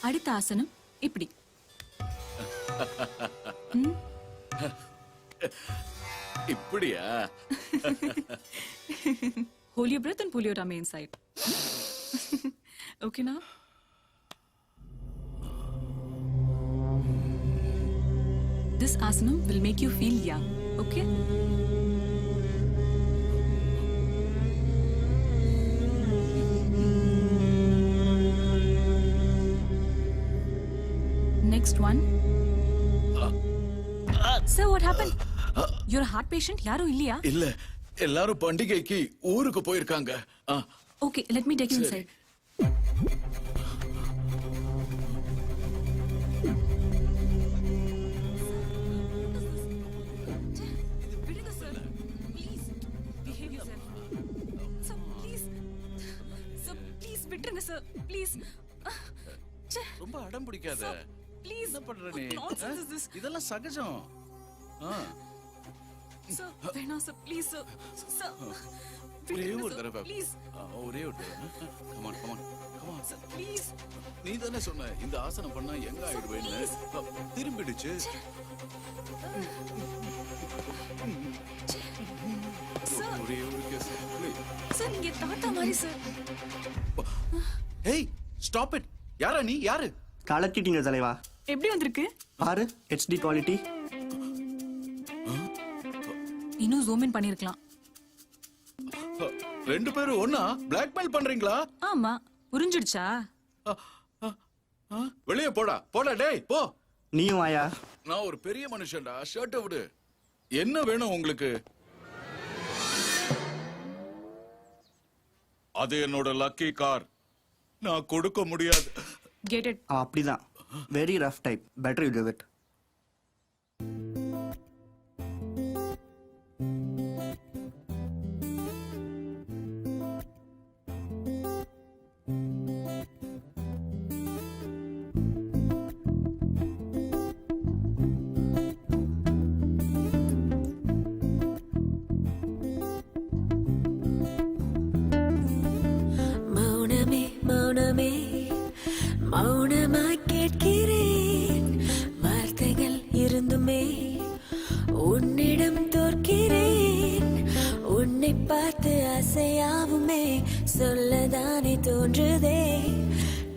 அடுத்த ஆசனம் இப்படி. இப்படியா? Hold your breath and pull your tummy inside. Okay now? This asanam will make you feel young. Okay? Next one. Sir, what happened? You're a heart patient? யாரும் இல்லையா? இல்ல, எல்லாரும் பண்டிகைக்கு ஊருக்கு போயிருக்காங்க. Okay, let me take you inside. விடுங்க sir. Please behave yourself. Sir, please. Sir, please விட்டுருங்க sir. Please. ரொம்ப அடம் பிடிக்காத. Please. என்ன பண்ற நீ? Nonsense is this. இதெல்லாம் சகஜம். Sir, வேணாம் sir. Please sir. Sir. ஒரே ஒரு தடவை. Please. ஒரே ஒரு தடவை. Come on, come on. Come on. Sir, please. நீ தானே சொன்ன இந்த ஆசனம் பண்ணா எங்க ஆயிடுவேன்னு. திரும்பிடுச்சு. Sir. ஒரே ஒரு கேஸ். Sir, நீங்க தாத்தா மாதிரி sir. Hey, stop it. யாரா நீ? யாரு? கலக்கிட்டீங்க தலைவா. எப்படி வந்திருக்கு? பாரு, HD குவாலிட்டி. இன்னும் ஜூம் இன் பண்ணிருக்கலாம். ரெண்டு பேரும் ஒண்ணா பிளாக்மெயில் பண்றீங்களா? ஆமா, புரிஞ்சிடுச்சா? வெளியே போடா. போடா டேய், போ. நீயும் வாயா. நான் ஒரு பெரிய மனுஷன்டா. ஷர்ட்டை விடு. என்ன வேணும் உங்களுக்கு? அது என்னோட லக்கி கார். நான் கொடுக்க முடியாது. Get it. அப்படிதான். Very rough type. Better you give it. மௌனமே மௌனமே மௌனமாய் கேட்கிறேன், வார்த்தைகள் இருந்துமே உன்னிடம் தோற்கிறேன். உன்னை பார்த்து ஆசையாவுமே சொல்லதானே தோன்றுதே.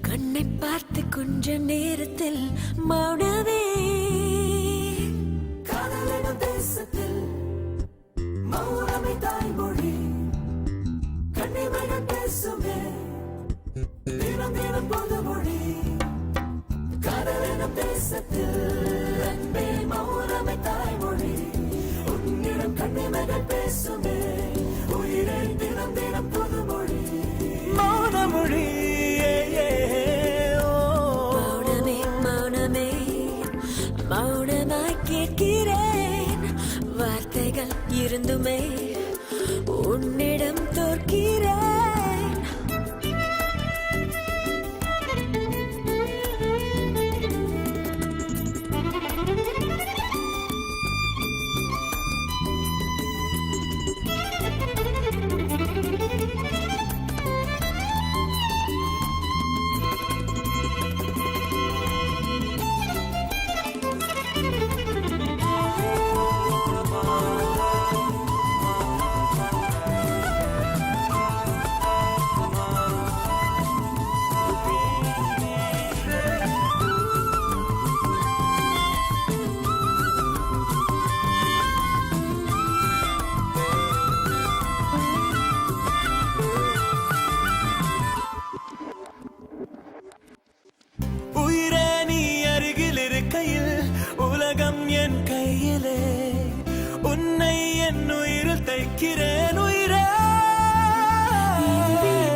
கண்ணை பார்த்து கொஞ்ச நேரத்தில் மௌனமே. காதலின் தேசத்தில் மௌனமே தாய்மொழி. கண்ணை மகன் பேசுமே தினம் தினம் பொதுமொழி. காதலின் தேசத்தில் அன்பே மௌனமே தாய்மொழி. உன்னிடம் கண்ணை மகன் பேசுமே உயிரை தினம் தினம் பொதுமொழி. மௌனமொழி. மௌனமே மௌனமே மௌனமாய் கேட்கிறேன், வார்த்தைகள் இருந்துமே உன்னிடம் தோற்கிறேன்.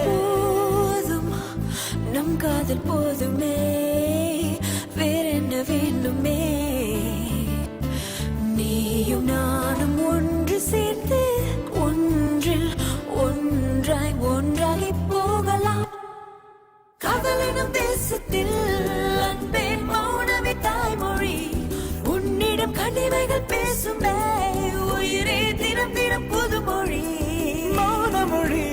போதும் நம் காதல் போதுமே, வேறென்ன வேண்டுமே. நீயும் நானும் ஒன்று சேர்ந்து ஒன்றில் ஒன்றாய் ஒன்றாகி போகலாம். காதலினும் தேசத்தில் அன்பே மௌனமே தாய்மொழி. உன்னிடம் கனிமைகள் பேசுமே உயிரே தினம் தினம் புதுமொழி. மௌனமொழி.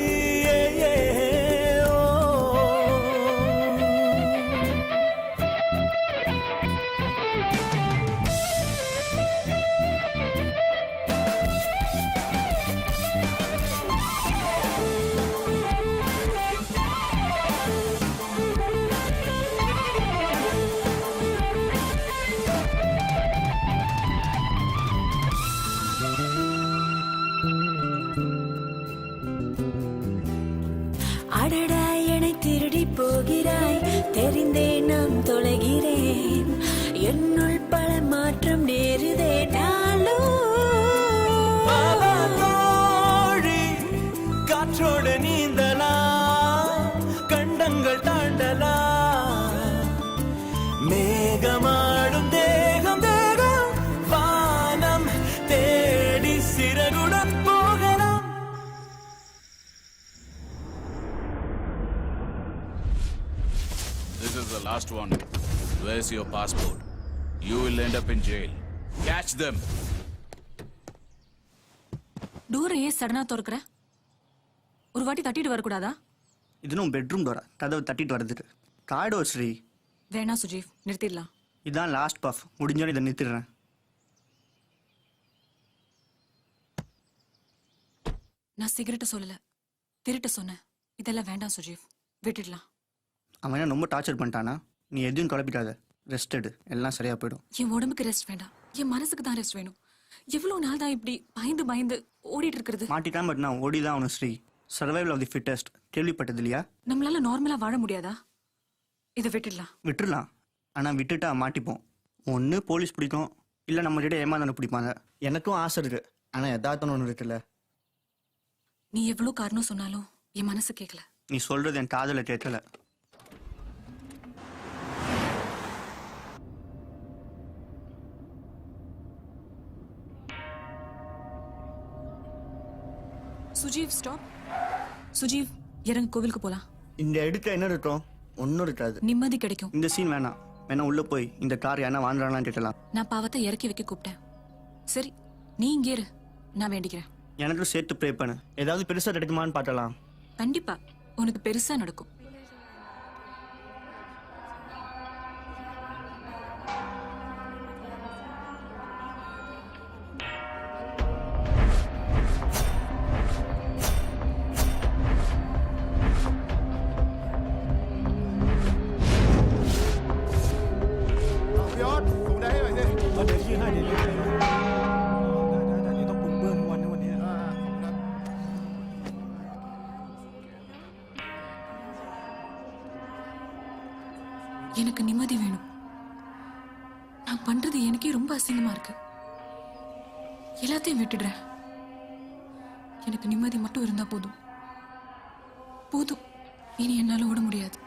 அடடா என்னை திருடி போகிறாய் தெரிந்தே நான் தொலைகிறேன் என்னுள் பல மாற்றம் நேருதே நாளும் காற்றோடு நீந்தலாம் கண்டங்கள் தாண்டலாம் மேகமாடும் தேகம் தேகம் வானம் தேடி சிறகுடன் போகலாம். This is the last one. Where's your passport? You will end up in jail. Catch them. டோரை ஏன் சடனா திறக்கிற? ஒரு வாட்டி தட்டிட்டு வரக்கூடாதா? இதுனும் பெட்ரூம் டோரா கதவு தட்டிட்டு வருது. காடோ ஸ்ரீ. வேணா சுஜீவ், நிறுத்திடலாம். இதான் லாஸ்ட் பஃப். முடிஞ்சோன்னு இதை நிறுத்திடுறேன். நான் சிகரெட்டை சொல்லல, திருட்ட சொன்னேன். இதெல்லாம் வேண்டாம் சுஜீவ், விட்டுடலாம். அவன் என்ன ரொம்ப டார்ச்சர் பண்ணிட்டானா? நீ எதையும் குழப்பிக்காத. ரெஸ்ட் எடு, எல்லாம் சரியா போயிடும். என் உடம்புக்கு ரெஸ்ட் வேண்டாம், என் மனசுக்கு தான் ரெஸ்ட் வேணும். எவ்வளவு நாள் தான் இப்படி பயந்து பயந்து ஓடிட்டு இருக்கிறது? மாட்டிட்டான், பட் நான் ஓடிதான் அவனு Sri. Survival of the fittest கேள்விப்பட்டது இல்லையா? நம்மளால நார்மலா வாழ முடியாதா? இதை விட்டுடலாம். விட்டுடலாம், ஆனால் விட்டுட்டா மாட்டிப்போம். ஒன்று போலீஸ் பிடிக்கும், இல்லை நம்ம கிட்ட ஏமாந்தானு பிடிப்பாங்க. எனக்கும் ஆசை இருக்கு, ஆனால் எதார்த்தம் ஒன்று இருக்குல்ல. நீ எவ்வளவு காரணம் சொன்னாலும் என் மனசு கேட்கல. நீ சொல்றது என் காதல கேட்கல. சுஜீவ் ஸ்டாப். சுஜீவ் இறங்க, கோவிலுக்கு போலாம். இந்த இடத்துல என்ன இருக்கும்? ஒன்றும் இருக்காது. நிம்மதி கிடைக்கும். இந்த சீன் வேணாம். வேணா உள்ள போய் இந்த கார் யாரா வாங்குறாங்களான்னு கேட்கலாம். நான் பாவத்தை இறக்கி வைக்க கூப்பிட்டேன். சரி, நீ இங்கே இரு, நான் வேண்டிக்கிறேன். எனக்கும் சேர்த்து ப்ரே பண்ணு. ஏதாவது பெருசா கிடைக்குமான்னு பார்த்தலாம். கண்டிப்பா உனக்கு பெருசா நடக்கும். எனக்கு நிம்மதி வேணும். நான் பண்றது எனக்கே ரொம்ப அசிங்கமா இருக்கு. எல்லாத்தையும் விட்டுடுறேன். எனக்கு நிம்மதி மட்டும் இருந்தா போதும். போதும், இனி என்னால ஓட முடியாது.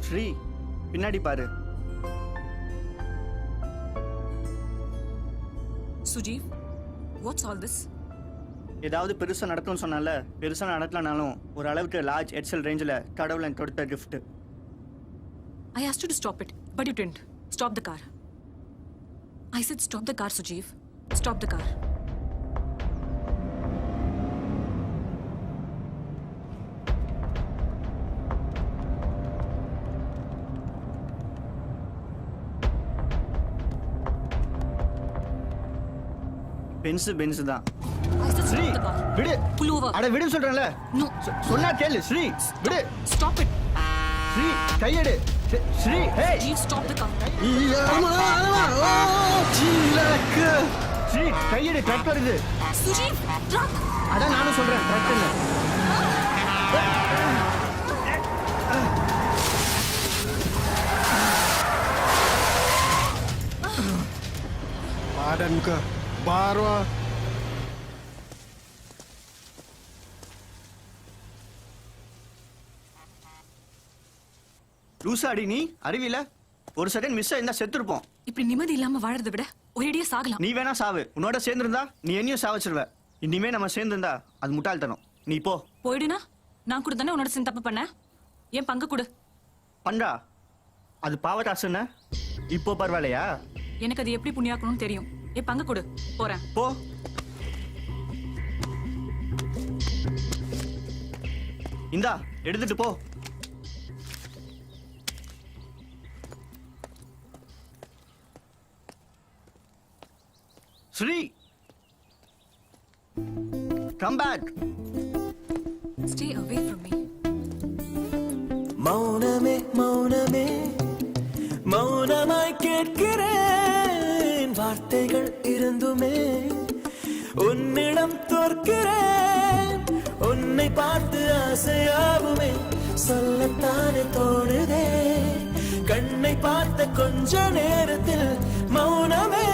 ஸ்ரீ, பின்னாடி பாரு. சுஜீவ், வாட்ஸ் ஆல் திஸ்? ஏதாவது பெருசா நடக்கும்னு சொன்னால, பெருசா நடக்கலனாலும் ஒரு அளவுக்கு லார்ஜ் எக்ஸல் ரேஞ்சில் கடவுள் எனக்கு கொடுத்த gift. I asked you to stop it, but you didn't. Stop the car. I said stop the car, Sujeev. Stop the car. Benz தான். I said Sri, stop the car. விடு. Pull over. அட விடுன்னு சொல்றேன்ல. No. சொன்னா கேளு ஸ்ரீ. விடு. Stop it. Sri, கையெடு. ஸ்ரீ, ஹே. Sujeev, stop the car. Sri, கையெடு. ட்ரக் வருது. Sujeev, truck. அதான் நானும் சொல்றேன், ட்ரக்னு. Badan muka baru. லூசாடி நீ, அறிவில ஒரு செகண்ட் மிஸ் ஆயிருந்தா செத்துருப்போம். இப்படி நிம்மதி இல்லாம வாழறதை விட ஒரேடியா சாகலாம். நீ வேணா சாவு, உன்னோட சேர்ந்திருந்தா நீ என்னையும் சாவச்சிருவ. இனிமே நம்ம சேர்ந்திருந்தா அது முட்டாள்தனம். நீ போ. போயிடுனா நான் கூட தானே உன்னோட சேர்ந்து தப்பு பண்ணேன். ஏன் பங்கு கொடு. பண்டா, அது பாவட்டாசுன்னு இப்போ பரவாயில்லையா? எனக்கு அது எப்படி புண்ணியாக்கணும்னு தெரியும். ஏன் பங்கு கொடு, போறேன். போ. இந்தா எடுத்துட்டு போ. Sri, come back. Stay away from me. மௌனமே மௌனமே மௌனமாய் கேட்கிறேன், வார்த்தைகள் இருந்துமே உன்னிடம் தோற்கிறேன். உன்னை பார்த்து ஆசையாகுமே, சொல்லத்தானே தோணுதே. கண்ணை பார்த்த கொஞ்ச நேரத்தில் மௌனமே.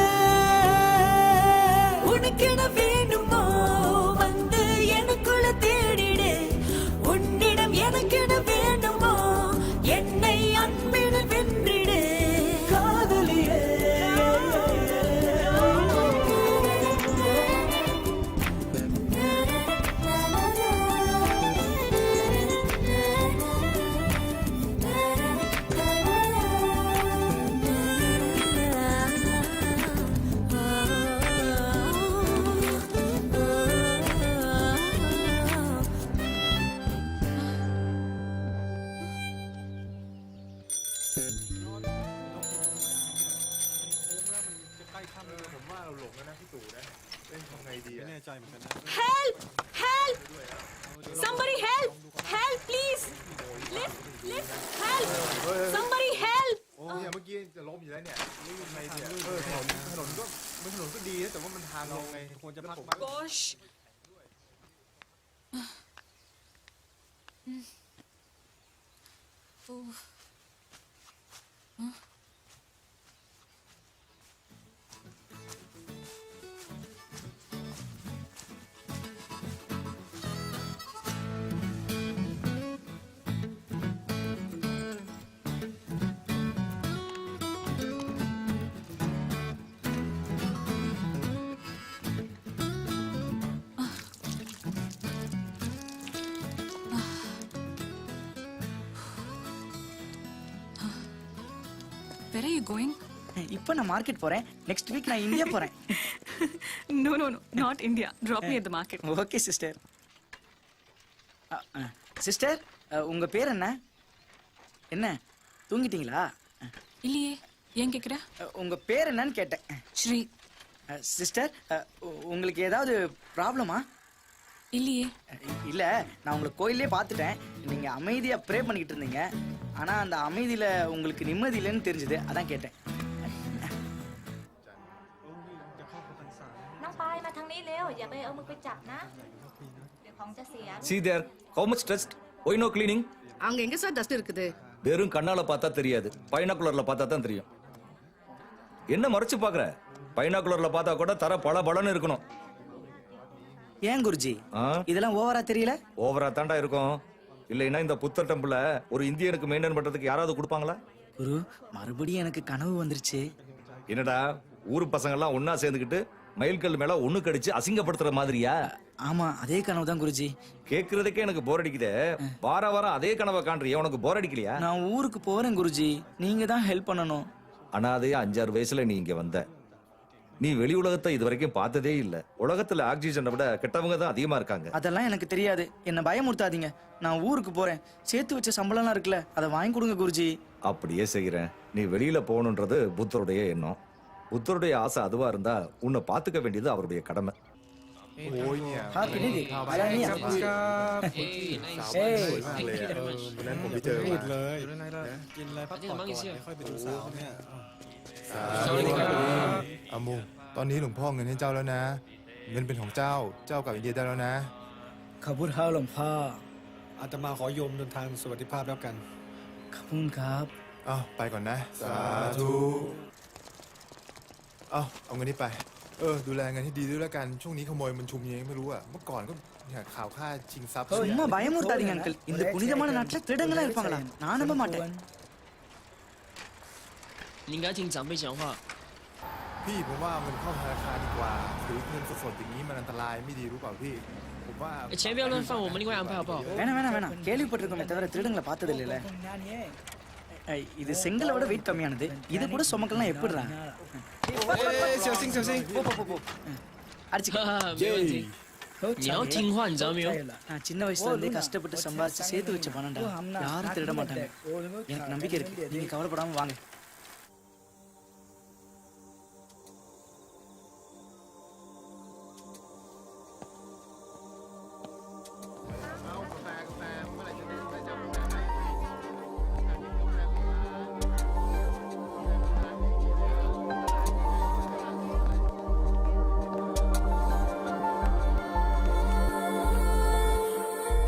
உனக்கென வேண்டுமோ வந்து எனக்குள்ள தேடிடு. உன்னிடம் எனக்கென வேண்டுமோ என்னை அன்பிட வென்றிடு. காதலியே Help! Help! Somebody help! Help, please! Lift! Lift! Help! Somebody help! โอ้ยเมื่อกี้จะล้มอยู่แล้วเนี่ยนี่ยังไงเนี่ยถนนก็ดีนะแต่ว่ามันทางลงไงควรจะพักบ้าง Gosh. Where are you going? இப்போ நான் மார்க்கெட் போறேன். நெக்ஸ்ட் வீக் நான் இந்தியா போறேன். No, not India. Drop me at the market. Okay sister. Sister, உங்க பேர் என்ன? என்ன தூங்கிட்டீங்களா? இல்லையே, ஏன் கேக்குற? உங்க பேர் என்னன்னு கேட்டேன். ஸ்ரீ. சிஸ்டர், உங்களுக்கு ஏதாவது ப்ராப்ளமா? இல்லையே. இல்ல, நான் உங்களை கோயிலே பார்த்துட்டேன். நீங்க அமைதியா ப்ரே பண்ணிக்கிட்டு இருந்தீங்க. ஆனா அந்த அமைதியில உங்களுக்கு நிம்மதி இல்லைன்னு தெரிஞ்சது, அதான் கேட்டேன். น้องปายมาทางนี้เร็วอย่าไปเอามือไปจับนะเดี๋ยวของจะเสีย See there, how much dust? Why no cleaning? அங்க எங்க சார் டஸ்ட் இருக்குது? வெறும் கண்ணால பார்த்தா தெரியாது, பைனாகுலர்ல பார்த்தா தான் தெரியும். என்ன மறைச்சு பாக்குற? பைனாகுலர்ல பார்த்தா கூட தர பல பலன்னு இருக்கணும். ஏன் குருஜி இதெல்லாம் ஓவரா தெரியல? ஓவரா தாண்டா இருக்கும். இல்லைன்னா இந்த புத்தர் டெம்பிள ஒரு இந்தியனுக்கு மெயின்டைன் பண்றதுக்கு யாராவது கொடுப்பாங்களா? குரு, மறுபடியும் எனக்கு கனவு வந்துருச்சு. என்னடா ஊரு பசங்க எல்லாம் ஒன்னா சேர்ந்துக்கிட்டு மயில்கல் மேல ஒண்ணு கடிச்சு அசிங்கப்படுத்துற மாதிரியா? ஆமா, அதே கனவு தான் குருஜி. கேக்குறதுக்கே எனக்கு போர் அடிக்குதே. வார வாரம் அதே கனவை காண்றியா? உனக்கு போர் அடிக்கலையா? நான் ஊருக்கு போறேன் குருஜி, நீங்க தான் ஹெல்ப் பண்ணணும். அனாதையா 5-6 வயசுல நீ இங்க வந்த. நீ வெளி உலகத்தை இது வரைக்கும் பார்த்ததே இல்ல. உலகத்துல ஆக்சிஜனை விட கெட்டவங்க தான் அதிகமா இருக்காங்க. அதெல்லாம் எனக்கு தெரியாது, என்ன பயமுறுத்தாதீங்க. நான் ஊருக்கு போறேன். சேர்த்து வச்ச சம்பளம்லாம் இருக்குல்ல, அதை வாங்கி கொடுங்க குருஜி. அப்படியே செய்யறேன். நீ வெளியில போகணுன்றது புத்தருடைய எண்ணம். புத்தருடைய ஆசை அதுவா இருந்தா உன்னை பாத்துக்க வேண்டியது அவருடைய கடமை. โอ้ยเนี่ย ஹாப்பி நியூ இயர்.อะไรเนี่ย สวยมากเลยวันนั้นผมไปเจอมาเลย กินอะไรพักผ่อนก่อนค่อยไปดูสาวเนี่ย อามูตอนนี้หลวงพ่อเงินให้เจ้าแล้วนะ เงินเป็นของเจ้ากลับอินเดียได้แล้วนะ ขอบคุณครับหลวงพ่อ อาตมาขอโยมเดินทางสวัสดิภาพแล้วกัน ขอบคุณครับ อ้าวไปก่อนนะสาธุเอาเงินนี้ไปดูแลเงินให้ดีด้วยแล้วกันช่วงนี้ขโมยมันชุมยังไงไม่รู้อะเมื่อก่อนก็เนี่ยข่าวฆ่าชิงทรัพย์ சும்மா பயமுறுத்தாதீங்க அங்கிள். இந்த புனிதமான நாட்டுல திருடங்களா இருப்பாங்களா? நான் நம்ப மாட்டேன். 你应该听长辈讲话。 พี่ผมว่ามันเข้าธนาคารดีกว่าถือเงินสดๆอย่างนี้มันอันตรายไม่ดีรู้เปล่าพี่ผมว่า 钱不要乱放，我们另外安排好不好？ வேணாம், கேள்விப்பட்டிருக்கோமே தவிர திருடங்களை பார்த்தது இல்லைல்ல. இது செங்கலை விட வெயிட் கம்மியானது. இது கூட சுமக்கலாம் எப்படிடா? போ. அடிச்சு. 没问题。你要听话，你知道没有？ நான் சின்ன வயசுல இருந்தே கஷ்டப்பட்டு சம்பாதிச்சு சேர்த்து வச்ச பணம்டா. யாரும் திருட மாட்டாங்க. எனக்கு நம்பிக்கை இருக்கு. நீங்க கவலைப்படாம வாங்க.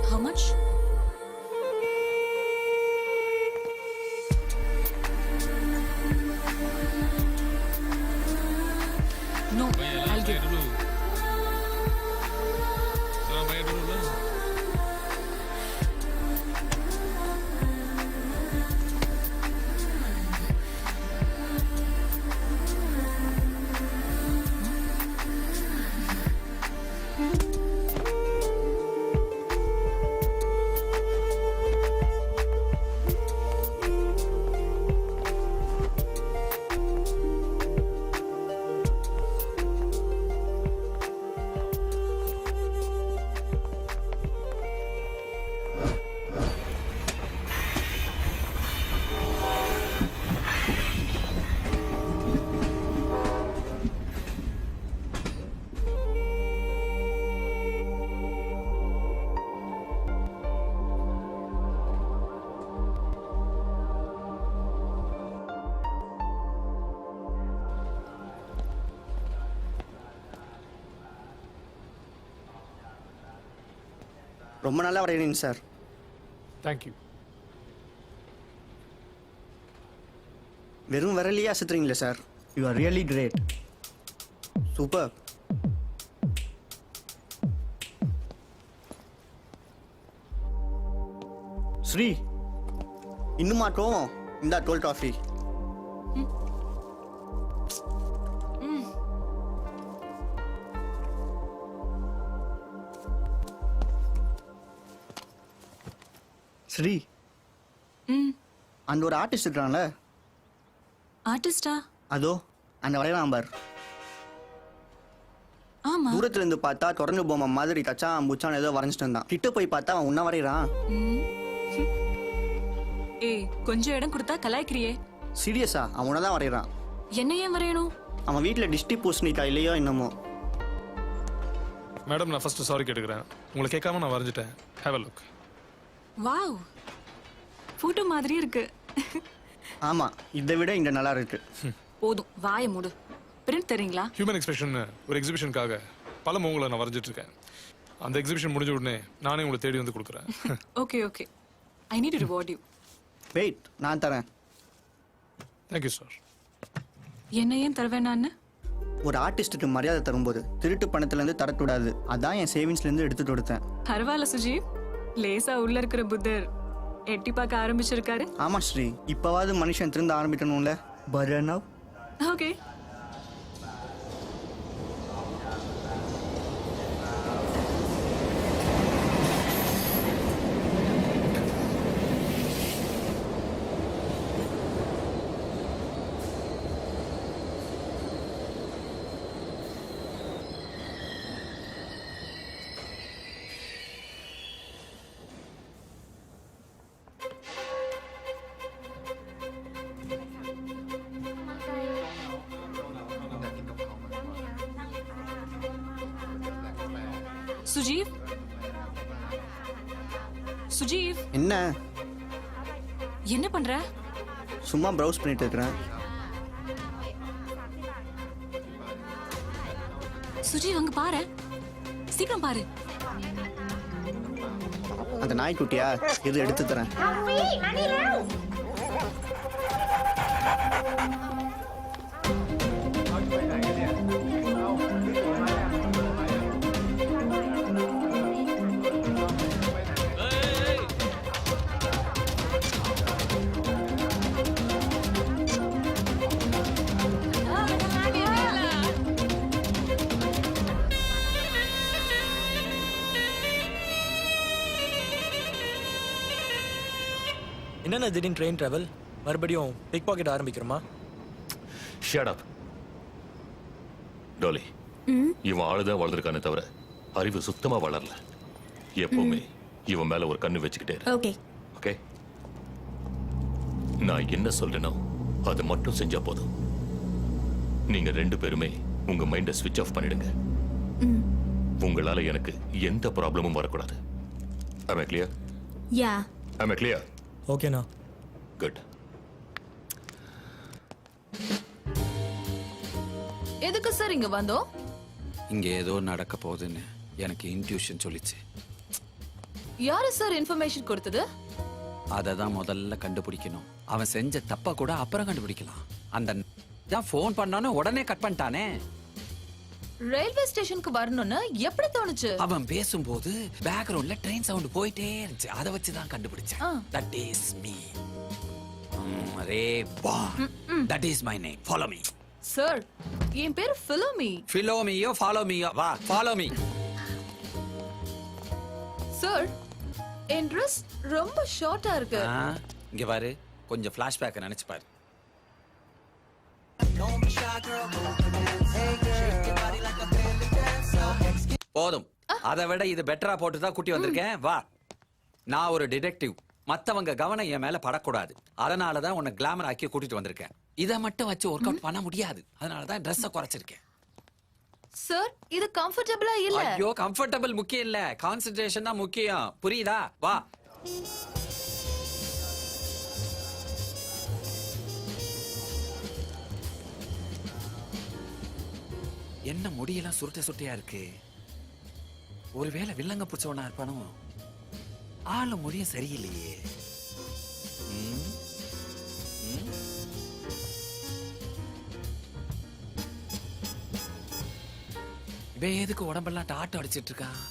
How much? No, I'll give. ரொம்ப நல்லா வரைகிறீங்க சார். தேங்க்யூ. வெறும் விரலையே அசத்துறீங்களே sir. You are really great. Super. Sri இன்னும் மாட்டோம். இந்த 12 ட்ராஃபி. ஸ்ரீ அந்த ஒரு ஆர்டிஸ்ட் இருக்கான்ல, ஆர்டிஸ்டா? அதோ அந்த வரையலாம் பார். ஆமா. தூரத்துல இருந்து பார்த்தா தொடர்ந்து பொம்மை மாதிரி தச்சான் புச்சான் ஏதோ வரைஞ்சிட்டு இருந்தான். கிட்ட போய் பார்த்தா அவன் உன்ன வரைகிறான். ஏய், கொஞ்சம் இடம் கொடுத்தா கலாய்க்கிறியே. சீரியஸா அவன் உன்னதான் வரைகிறான். என்ன ஏன் வரையணும்? அவன் வீட்டில் டிஸ்டி பூசணிக்கா இல்லையோ என்னமோ. மேடம் நான் ஃபர்ஸ்ட் சாரி கேட்டுக்கிறேன். உங்களை கேட்காம நான் வரைஞ்சிட்டேன். Have a look. Wow, photo மாதிரி இருக்கு. ஆமா, இதை விட இங்க நல்லா இருக்கு. போதும், வாயை மூடு. பிரிண்ட் தரீங்களா? ஹியூமன் எக்ஸ்பிரஷன் ஒரு எக்ஸிபிஷனுக்காக பல முகங்களை நான் வரைஞ்சிட்டு இருக்கேன். அந்த எக்ஸிபிஷன் முடிஞ்ச உடனே நானே உங்களை தேடி வந்து கொடுக்குறேன். Okay okay, I need to reward you. Wait, நான் தரேன். Thank you sir. என்ன ஏன் தருவேனான்னு? ஒரு ஆர்டிஸ்ட்டுக்கு மரியாதை தரும்போது திருட்டு பணத்துலேருந்து தரக்கூடாது. அதான் என் சேவிங்ஸ்லேருந்து எடுத்து கொடுத்தேன். பரவாயில்ல சுஜீவ், லேசா உள்ள இருக்கிற புத்தர் எட்டி பார்க்க ஆரம்பிச்சிருக்காரு. ஆமா ஸ்ரீ, இப்பவாவது மனுஷன் திருந்த ஆரம்பிக்கணும்ல. பரணவ். ஓகே. சுஜீவ், சுஜீவ், என்ன என்ன பண்ற? சும்மா ப்ரௌஸ் பண்ணிட்டு இருக்கிறேன். சுஜீவ் அங்க பாரு, சீக்கிரம் பாரு. அந்த நாய்க்குட்டியா, இது எடுத்து தரேன். என்னென்ன திடீர்னு ட்ரெயின் ட்ராவல்? மறுபடியும் பிக் பாக்கெட் ஆரம்பிக்கிறோமா? Shut up Dolly. இவன் ஆளுதான் வளர்ந்துருக்கானே தவிர அறிவு சுத்தமா வளரல. எப்பவுமே இவன் மேல ஒரு கண்ணு வச்சுக்கிட்டே இரு. Okay okay? நான் என்ன சொல்றேனோ அதை மட்டும் செஞ்சா போதும். நீங்க 2 பேருமே உங்க மைண்டை ஸ்விட்ச் ஆஃப் பண்ணிடுங்க. உங்களால எனக்கு எந்த ப்ராப்ளமும் வரக்கூடாது. Am I clear? Yeah Am I clear? ஓகேண்ணா. Good. எதுக்கு சார் இங்க வந்தோம்? இங்க ஏதோ நடக்க போகுதுன்னு எனக்கு இன்ட்யூஷன் சொல்லிச்சு. யாரு சார் இன்ஃபர்மேஷன் கொடுத்தது? அதை தான் முதல்ல கண்டுபிடிக்கணும். அவன் செஞ்ச தப்ப கூட அப்புறம் கண்டுபிடிக்கலாம். அந்த தான் ஃபோன் பண்ணானே உடனே கட் பண்ணிட்டானே. ரயில்வே ஸ்டேஷனுக்கு வரணும்னு எப்படி தோணுச்சு? அவன் பேசும்போது பேக்ரவுண்ட்ல ட்ரெயின் சவுண்ட் போயிட்டே இருந்துச்சு. அதை வச்சு தான் கண்டுபிடிச்சேன். That is me. Reba. That is my name. Follow me. Sir என் பேர் ஃபிலோமி. ஃபிலோமியோ ஃபாலோ மீயோ? வா ஃபாலோ மீ. சார் என் ட்ரெஸ் ரொம்ப ஷார்ட்டா இருக்கு. இங்க பாரு, கொஞ்சம் ஃபிளாஷ்பேக் நினைச்சு பாரு. போதும். அதை விட இது பெட்டரா போட்டு தான் கூட்டி வந்திருக்கேன். வா. நான் ஒரு டிடெக்டிவ். மத்தவங்க கவனம் என் மேல படக்கூடாது. அதனாலதான் உன்னை கிளாமர் ஆக்கி கூட்டிட்டு வந்திருக்கேன். இதை மட்டும் வச்சு ஒர்க் அவுட் பண்ண முடியாது. அதனாலதான் ட்ரெஸ்ஸை குறைச்சிருக்கேன். சார் இது கம்ஃபர்டபிளா இல்ல. ஐயோ, கம்ஃபர்டபிள் முக்கியம் இல்ல, கான்சென்ட்ரேஷன் தான் முக்கியம். புரியுதா? வா. என்ன முடியெல்லாம் சுருட்டையா இருக்கு? ஒருவேளை வில்லங்க பிடிச்சவனா இருப்பானோ? ஆளு முடியும் சரியில்லையே. இவன் எதுக்கு உடம்பெல்லாம் டாட்டோ அடிச்சிட்டு இருக்கான்?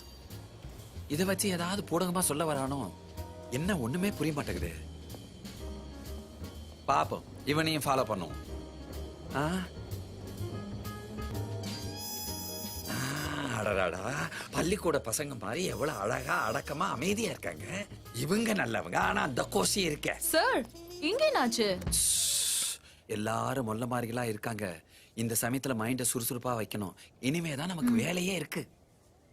இதை வச்சு ஏதாவது பூடகமா சொல்ல வரானோ? என்ன ஒண்ணுமே புரிய மாட்டேங்குது. பாப்போம், இவனையும் ஃபாலோ பண்ணும். அடடாடா, பள்ளிக்கூட பசங்க மாதிரி எவ்வளவு அழகா அடக்கமா அமைதியா இருக்காங்க. இவங்க நல்லவங்க, ஆனா அந்த கோஷி இருக்க. சார் இங்க என்னாச்சு? எல்லாரும் மொல்ல மாதிரிகளா இருக்காங்க. இந்த சமயத்துல மைண்ட சுறுசுறுப்பா வைக்கணும். இனிமேதான் நமக்கு வேலையே இருக்கு.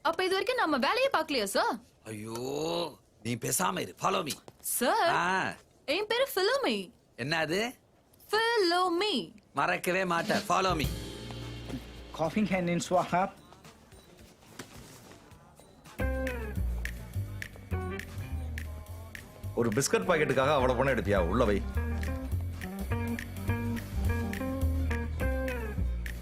அப்ப இது வரைக்கும் நம்ம வேலையே பார்க்கலையா சார்? ஐயோ, நீ பேசாம இரு. Follow me. சார் என் பேரு ஃபிலோமி. என்னது? ஃபிலோமி. மறக்கவே மாட்டேன். Follow me. காஃபிங் ஹேண்ட் இன் ஸ்வாஹா. ஒரு பிஸ்கட் பாக்கெட்டுக்காக அவ்வளவு பணம் எடுப்பியா? உள்ள வை.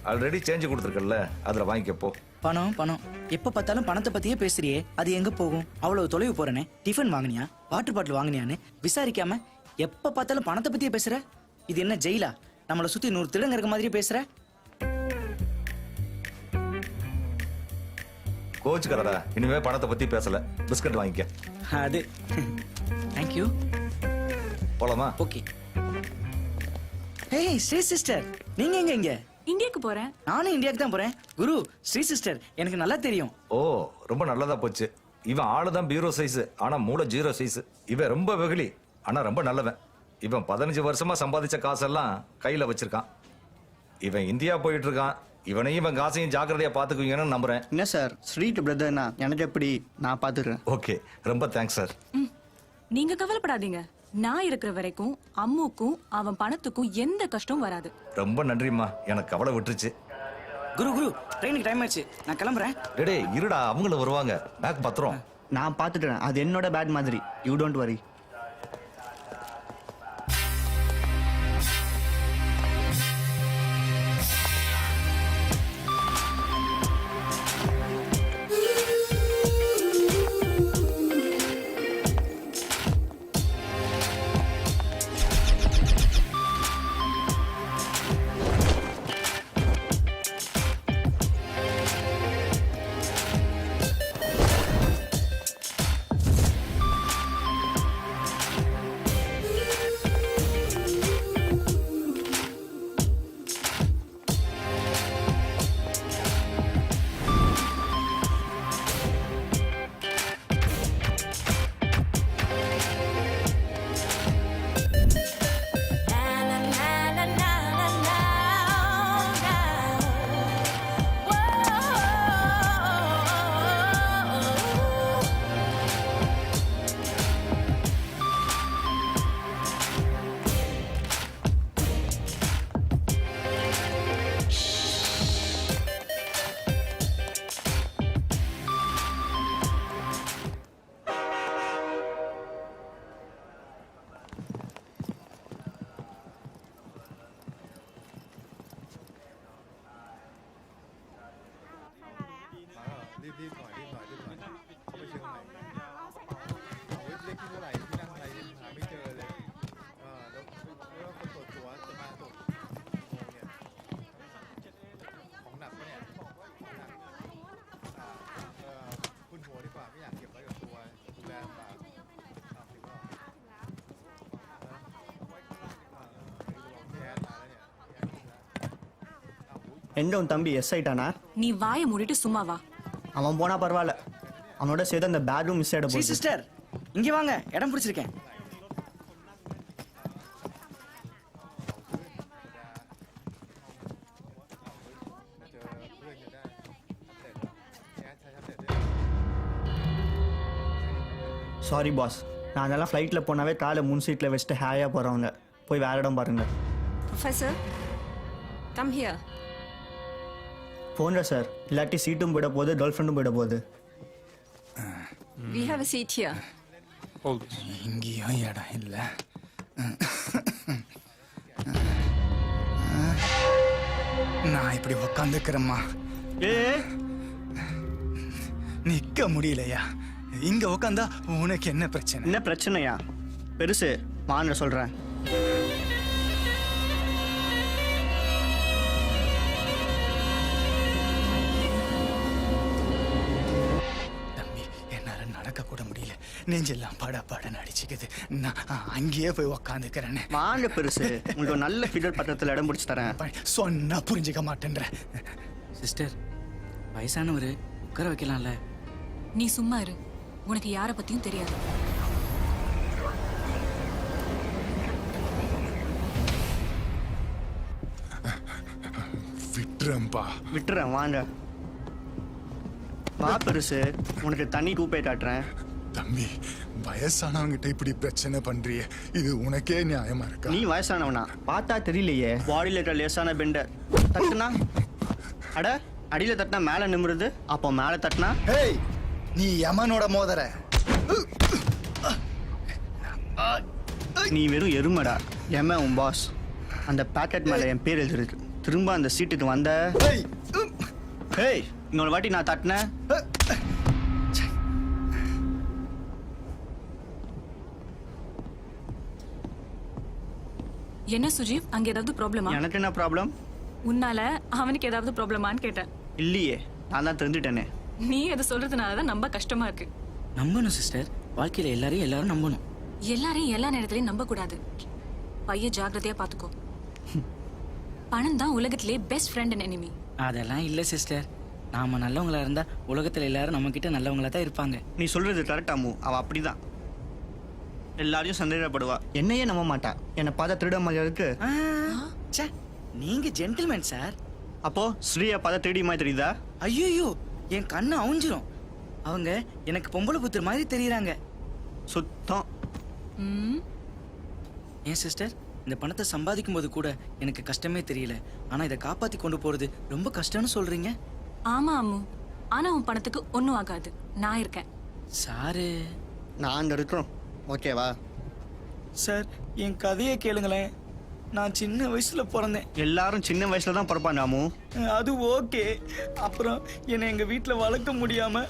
ஆல்ரெடி சேஞ்ச் கொடுத்துருக்கல, அதுல வாங்கிக்கப்போ. பணம் பணம் எப்ப பார்த்தாலும் பணத்தை பத்தியே பேசுறியே, அது எங்க போகும்? அவ்வளவு தொலைவு போறேனே. டிஃபன் வாங்கினியா, வாட்டர் பாட்டில் வாங்கினியான்னு விசாரிக்காம எப்ப பார்த்தாலும் பணத்தை பத்தியே பேசுற. இது என்ன ஜெயிலா? நம்மளை சுத்தி 100 திருடங்க இருக்க மாதிரி பேசுற. கோச்சுக்கறடா, இனிமே பணத்தை பத்தி பேசல. பிஸ்கட் வாங்கிக்க. அது தேங்க்யூ. போலாமா? ஓகே. ஏய் ஸ்ரீ சிஸ்டர், நீங்க எங்க? இங்க இந்தியாக்கு போறேன். நானும் இந்தியாவுக்கு தான் போறேன். குரு, ஸ்ரீ சிஸ்டர் எனக்கு நல்லா தெரியும். ஓ, ரொம்ப நல்லதா போச்சு. இவன் ஆளுதான் பீரோ சைஸ், ஆனா மூளை 0 சைஸ். இவன் ரொம்ப வெகுளி, ஆனா ரொம்ப நல்லவன். இவன் 15 வருஷமா சம்பாதிச்ச காசெல்லாம் கையில வச்சிருக்கான். இவன் இந்தியா போயிட்டு இருக்கான். இவனையும் இவன் காசையும் ஜாக்கிரதையா பாத்துக்குவீங்கன்னு நம்புறேன். என்ன சார், ஸ்ட்ரீட் பிரதர்னா எனக்கு எப்படி? நான் பாத்துக்கிறேன். ஓகே, ரொம்ப தேங்க்ஸ் சார். நீங்க கவலைப்படாதீங்க. நான் இருக்கிற வரைக்கும் அம்முக்கும் அவன் பணத்துக்கும் எந்த கஷ்டமும் வராது. ரொம்ப நன்றிம்மா, எனக்கு கவலை விட்டுருச்சு. குரு குரு, ட்ரெயினுக்கு டைம் ஆச்சு, நான் கிளம்புறேன். டேய் இருடா, அவங்களும் வருவாங்க. பேக் பத்திரம். நான் பாத்துக்கிறேன். அது என்னோட பேட் மாதிரி. You don't worry. எங்க உன் தம்பி எஸ் ஆயிட்டானா? நீ வாயை மூடிட்டு சும்மா வா. அவன் போனா பரவாயில்ல, அவனோட சேர்த்து அந்த பேட்ரூம் மிஸ் ஆயிட போகுது. சிஸ்டர் இங்க வாங்க, இடம் பிடிச்சிருக்கேன். சாரி பாஸ், நான் அதெல்லாம் ஃப்ளைட்டில் போனாவே காலை முன் சீட்டில் வச்சுட்டு ஹேயாக போகிறவங்க. போய் வேற இடம் பாருங்க. Professor come here. போன்ற சார், இல்லாட்டி சீட்டும் போயிட போகுது, கேர்ள் ஃப்ரெண்டும் போயிட போகுது. We have a seat here. இங்கேயும் இடம் இல்லை. நான் இப்படி உக்காந்துக்கிறேம்மா. நிக்க முடியலையா? இங்க உக்காந்தா உனக்கு என்ன பிரச்சனை? என்ன பிரச்சனையா? பெருசு வாங்க சொல்றேன். தம்பி, என்னால நடக்க கூட முடியல. நெஞ்செல்லாம் பட படன்னு அடிச்சுக்குது. நான் அங்கேயே போய் உக்காந்துக்கிறேன்னு. வாங்க பெருசு, உங்களுக்கு ஒரு நல்ல ஃபிகர் பக்கத்தில் இடம் பிடிச்சி தரேன். சொன்னா புரிஞ்சுக்க மாட்டேன்ற. சிஸ்டர், வயசானவர் உட்கார வைக்கலாம்ல? நீ சும்மா இரு, உனக்கு யாரை பத்தியும் தெரியாது. விட்டுறேன் வாங்க. வா பெருசு, உனக்கு தண்ணி கூப்பை காட்டுறேன். தம்பி, வயசானவங்கிட்ட இப்படி பிரச்சனை பண்றிய, இது உனக்கே நியாயமா இருக்கா? நீ வயசானவனா? பார்த்தா தெரியலையே. பாடியில் இருக்கிற லேசான பெண்டர் தட்டுனா அட, அடியில தட்டினா மேல நிமிருது, அப்போ மேல தட்டினா நீ யமனோட மோதர. நீ வெறும் எருமடா. எம உன் பாஸ். அந்த பேக்கெட் மேல என் பேர் எழுதிருக்கு. திரும்ப அந்த சீட்டுக்கு வந்த ஹேய், இன்னொரு வாட்டி நான் தட்டினேன். என்ன சுஜீவ், அங்க ஏதாவது ப்ராப்ளமா? எனக்கு என்ன ப்ராப்ளம்? உன்னால அவனுக்கு ஏதாவது ப்ராப்ளமான்னு கேட்டேன். இல்லையே, நான் தான் தெரிஞ்சுட்டேனே. நீ அது சொல்றதுனாலதான் நம்ப கஷ்டமா இருக்கு. நம்பணும் சிஸ்டர், வாழ்க்கையில எல்லாரும் நம்பணும். எல்லாரையும் எல்லா நேரத்திலையும் நம்ப கூடாது. பைய ஜாக்கிரதையா பாத்துக்கோ. பணம் தான் உலகத்திலே பெஸ்ட் ஃப்ரெண்ட் அண்ட் எனிமி. அதெல்லாம் இல்ல சிஸ்டர், நாம நல்லவங்களா இருந்தா உலகத்துல எல்லாரும் நம்ம கிட்ட நல்லவங்களா தான் இருப்பாங்க. நீ சொல்றது கரெக்டாமு, அவ அப்படிதான். எல்லாரையும் சந்தேகப்படுவா, என்னையே நம்ப மாட்டா. என்னை பார்த்தா திருட மாதிரி இருக்கு. நீங்க ஜென்டில்மேன் சார். அப்போ ஸ்ரீயை பார்த்தா திருடி மாதிரி தெரியுதா? ஐயோ, என் கண்ணு அவுஞ்சிரும். அவங்க எனக்கு பொம்பளை புத்தர் மாதிரி தெரியுறாங்க. சுத்தம். ஏன் சிஸ்டர், இந்த பணத்தை சம்பாதிக்கும் போது கூட எனக்கு கஷ்டமே தெரியல. ஆனா இதை காப்பாத்தி கொண்டு போறது ரொம்ப கஷ்டம்னு சொல்றீங்க. ஆமா அம்மு, ஆனா உன் பணத்துக்கு ஒன்னும் ஆகாது. நான் இருக்கேன். சாரு, நாங்க இருக்கிறோம், ஓகேவா? சார், என் கதையை கேளுங்களேன். நான் சின்ன வயசுல பிறந்தேன். எல்லாரும் சின்ன வயசுல தான் பிறப்பாங்க அம்மு. அது ஓகே. அப்புறம் என்னை எங்க வீட்டுல வளர்க்க முடியாம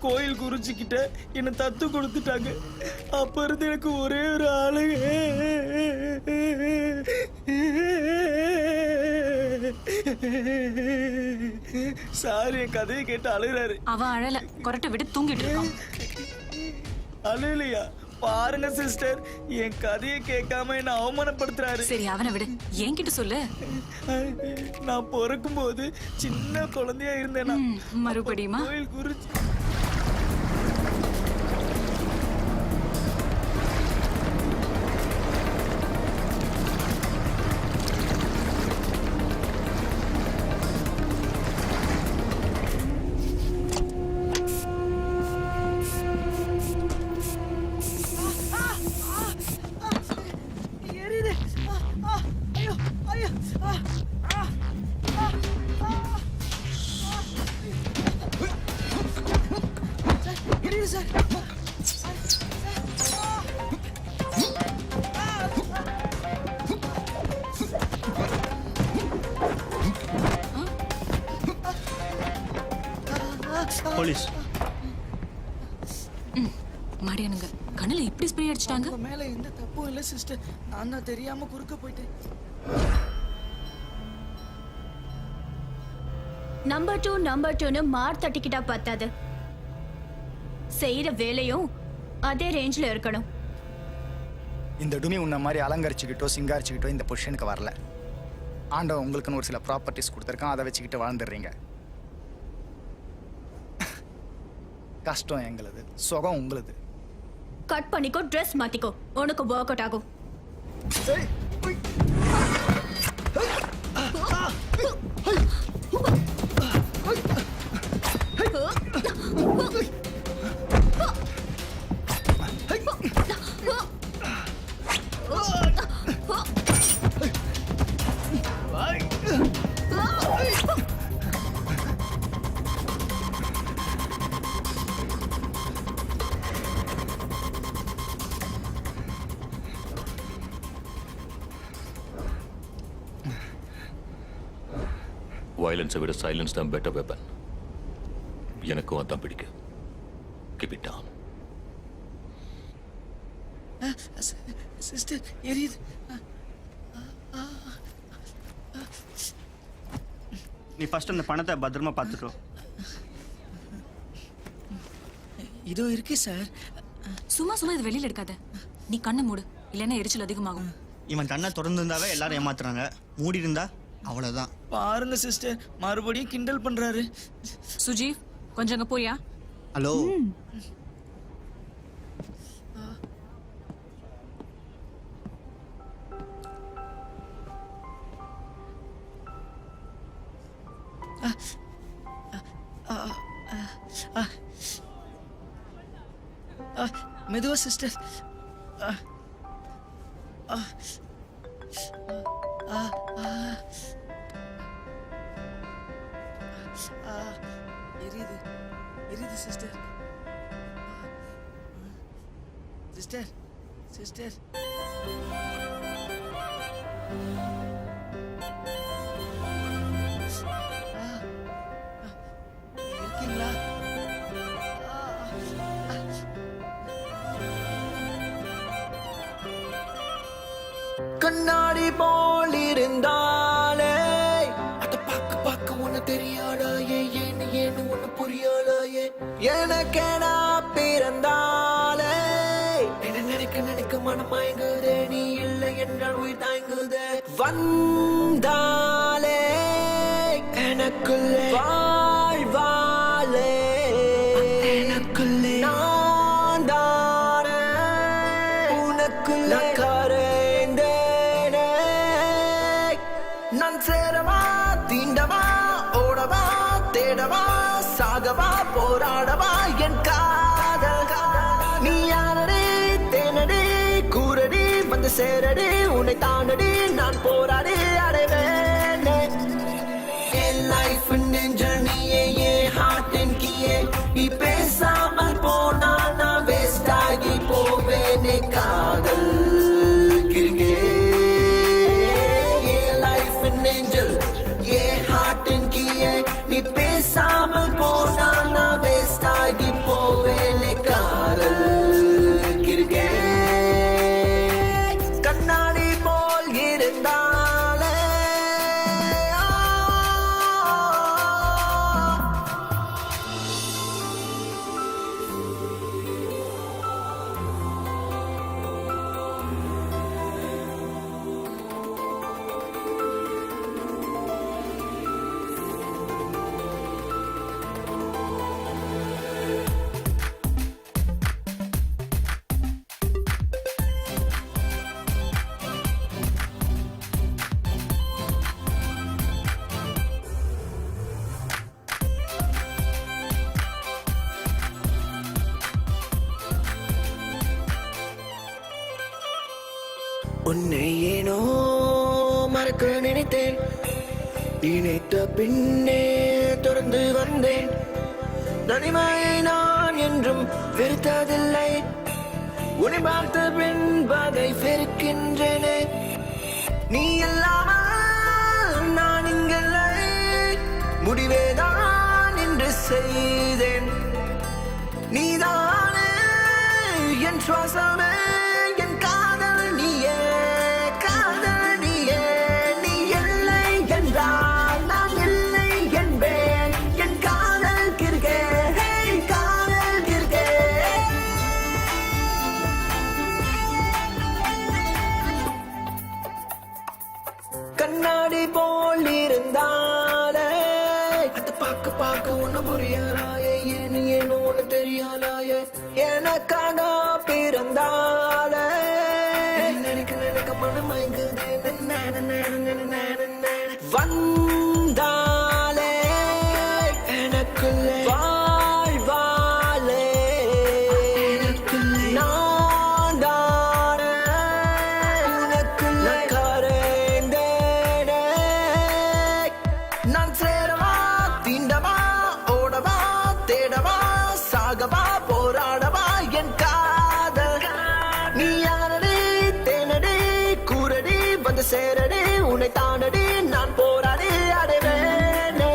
கோயில் குறிச்சிக்கிட்ட என்னை தத்து கொடுத்துட்டாங்க. அப்ப இருந்து எனக்கு ஒரே ஒரு ஆளு. சார், என் கதையை கேட்டு அழுகிறாரு. அவன் அழல, கொரட்டை விட்டு தூங்கிட்டு இருக்கான். அழுலையா? பாருங்க சிஸ்டர், என் கதையை கேட்காம என்ன அவமானப்படுத்துறாரு. சரி, அவனை விடு, என்கிட்ட சொல்லு. நான் பிறக்கும் போது சின்ன குழந்தையா இருந்தேனா? மறுபடியுமா? கோயில் குறிச்சி போலீஸ். மாடியானுங்க கண்ணுல இப்படி ஸ்ப்ரே அடிச்சிட்டாங்க. மேல எந்த தப்பும் இல்ல சிஸ்டர், நான் தான் தெரியாம குறுக்க போயிட்டேன். நம்பர் 2 மார் தட்டிக்கிட்டா பத்தாது. செய்யற வேலையும் அதே ரேஞ்சில் இருக்கணும். இந்த டுமி உன்ன மாதிரி அலங்கரிச்சுக்கிட்டோ சிங்காரிச்சுக்கிட்டோ இந்த பொசிஷனுக்கு வரல. ஆண்டவன் உங்களுக்குன்னு ஒரு சில ப்ராப்பர்ட்டிஸ் கொடுத்துருக்கான், அதை வச்சுக்கிட்டு வாழ்ந்துடுறீங்க. கஷ்டம் எங்களுது, சுகம் உங்களுது. கட் பண்ணிக்கோ, ட்ரெஸ் மாத்திக்கோ, உனக்கு ஒர்க் அவுட் ஆகும். வயலன்ஸை விட சைலன்ஸ் தான் பெட்டர் வெப்பன். எனக்கும் அதான் பிடிக்கும். Keep it down. சிஸ்டர் எரியுது. நீ ஃபர்ஸ்ட் அந்த பணத்தை பத்திரமா பார்த்துக்கோ. இதோ இருக்கு சார். சும்மா சும்மா இது வெளியில எடுக்காத. நீ கண்ணை மூடு, இல்லைன்னா எரிச்சல் அதிகமாகும். இவன் கண்ணை திறந்துருந்தாவே எல்லாரும் ஏமாத்துறாங்க, மூடி இருந்தா அவ்வளவுதான். பாருங்க சிஸ்டர், மறுபடியும் கிண்டல் பண்றாரு. சுஜீவ், கொஞ்சம் அங்க போறியா? ஹலோ. மெதுவா சிஸ்டர். எரியுது எரியுது சிஸ்டர். சிஸ்டர் சிஸ்டர் இருக்கீங்களா? கண்ணாடி போல் இருந்தாலே அத பார்க்க பார்க்க ஒண்ணு தெரியாதாயே, ஏன்னு ஏன்னு ஒண்ணு புரியாதாயே. எனக்கேனா பிறந்தாலே என்ன நினைக்க நினைக்க மனம் மயங்குதே, நீ இல்லை என்றால் உயிர் தாங்குதே. வந்தாலே எனக்குள்ளே வாழ்வாலே, எனக்குள்ளே நான் தானே உனக்குள்ளே கரைந்தேனே. நான் சேரவா தீண்டவா ஓடவா தேடவா சாகவா போராடவா என் காதல். நீ யாரடி தேனடி கூரடி வந்து சேரடி உன்னை தாண்டடி நான் போராடி அடைவேன். என் லைஃப் ஜர்னியே என் ஹார்ட்டின் கீயே, நீ பேசாமல் போனா நான் வேஸ்ட் ஆகி போவேனே காதல் கிரிக்கே. என் லைஃப் ஏஞ்சல் என் ஹார்ட்டின் கீயே, நீ பேசாமல் போனா நான் வேஸ்ட் ஆகி போவேனே காதல் கிரிக்கே. கண்ணாடி போல் இருந்தாலே உன்னை ஏனோ மறக்க நினைத்தேன், நினைத்த பின்னே தொடர்ந்து வந்தேன். தனிமையை நான் என்றும் வெறுத்ததில்லை, உன்னை பார்த்த பின் பகை வெறுக்கின்றேனே. நீ இல்லாமல் நான் இங்கில்லை, முடிவேதான் என்று செய்தேன். நீதானே என் சுவாசமே, என் காதல் நீயே, காதல் நீயே. நீ இல்லை என்றால் நான் இல்லை என்பேன். என் காதல் கிறுக்கே, காதல் கிறுக்கே. கண்ணாடி போல் இருந்தாலே அத பார்க்க பார்க்க ஒன்னும் புரியலாயே ஏன்னு ஏன்னு ஒண்ணு தெரியலாயே எனக்காக பிறந்தாலே நினைக்க நினைக்க மனமயங்குதே வந்தாலே எனக்குள்ளே வாழ்வாலே நான் தானே உனக்குள்ளே கரைந்தேனே. நான் சேரவா தீண்டவா ஓடவா தேடவா சாகவா போராடவா என் காதல் நீ யாரடி தேனடி கூரடி வந்து சேரடி உன்னை தானடி நான் போராடி அடைவேனே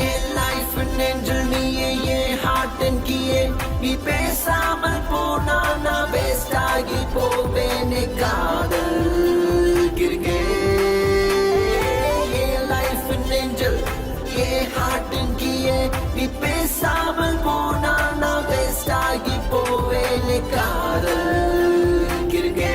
என் லைஃப் நெஞ்சில் நீயே என் ஹார்ட் அண்ட் கீயே நீ பேசாமல் போனா நான் வேஸ்ட் ஆகி போவேனே காதல் கிருக்கே என் லைஃப் நெஞ்சில் என் ஹார்ட் அண்ட் கீயே நீ பேசாமல் போனா நான் வேஸ்ட் ஆகி போவேனே காதல் கிருக்கே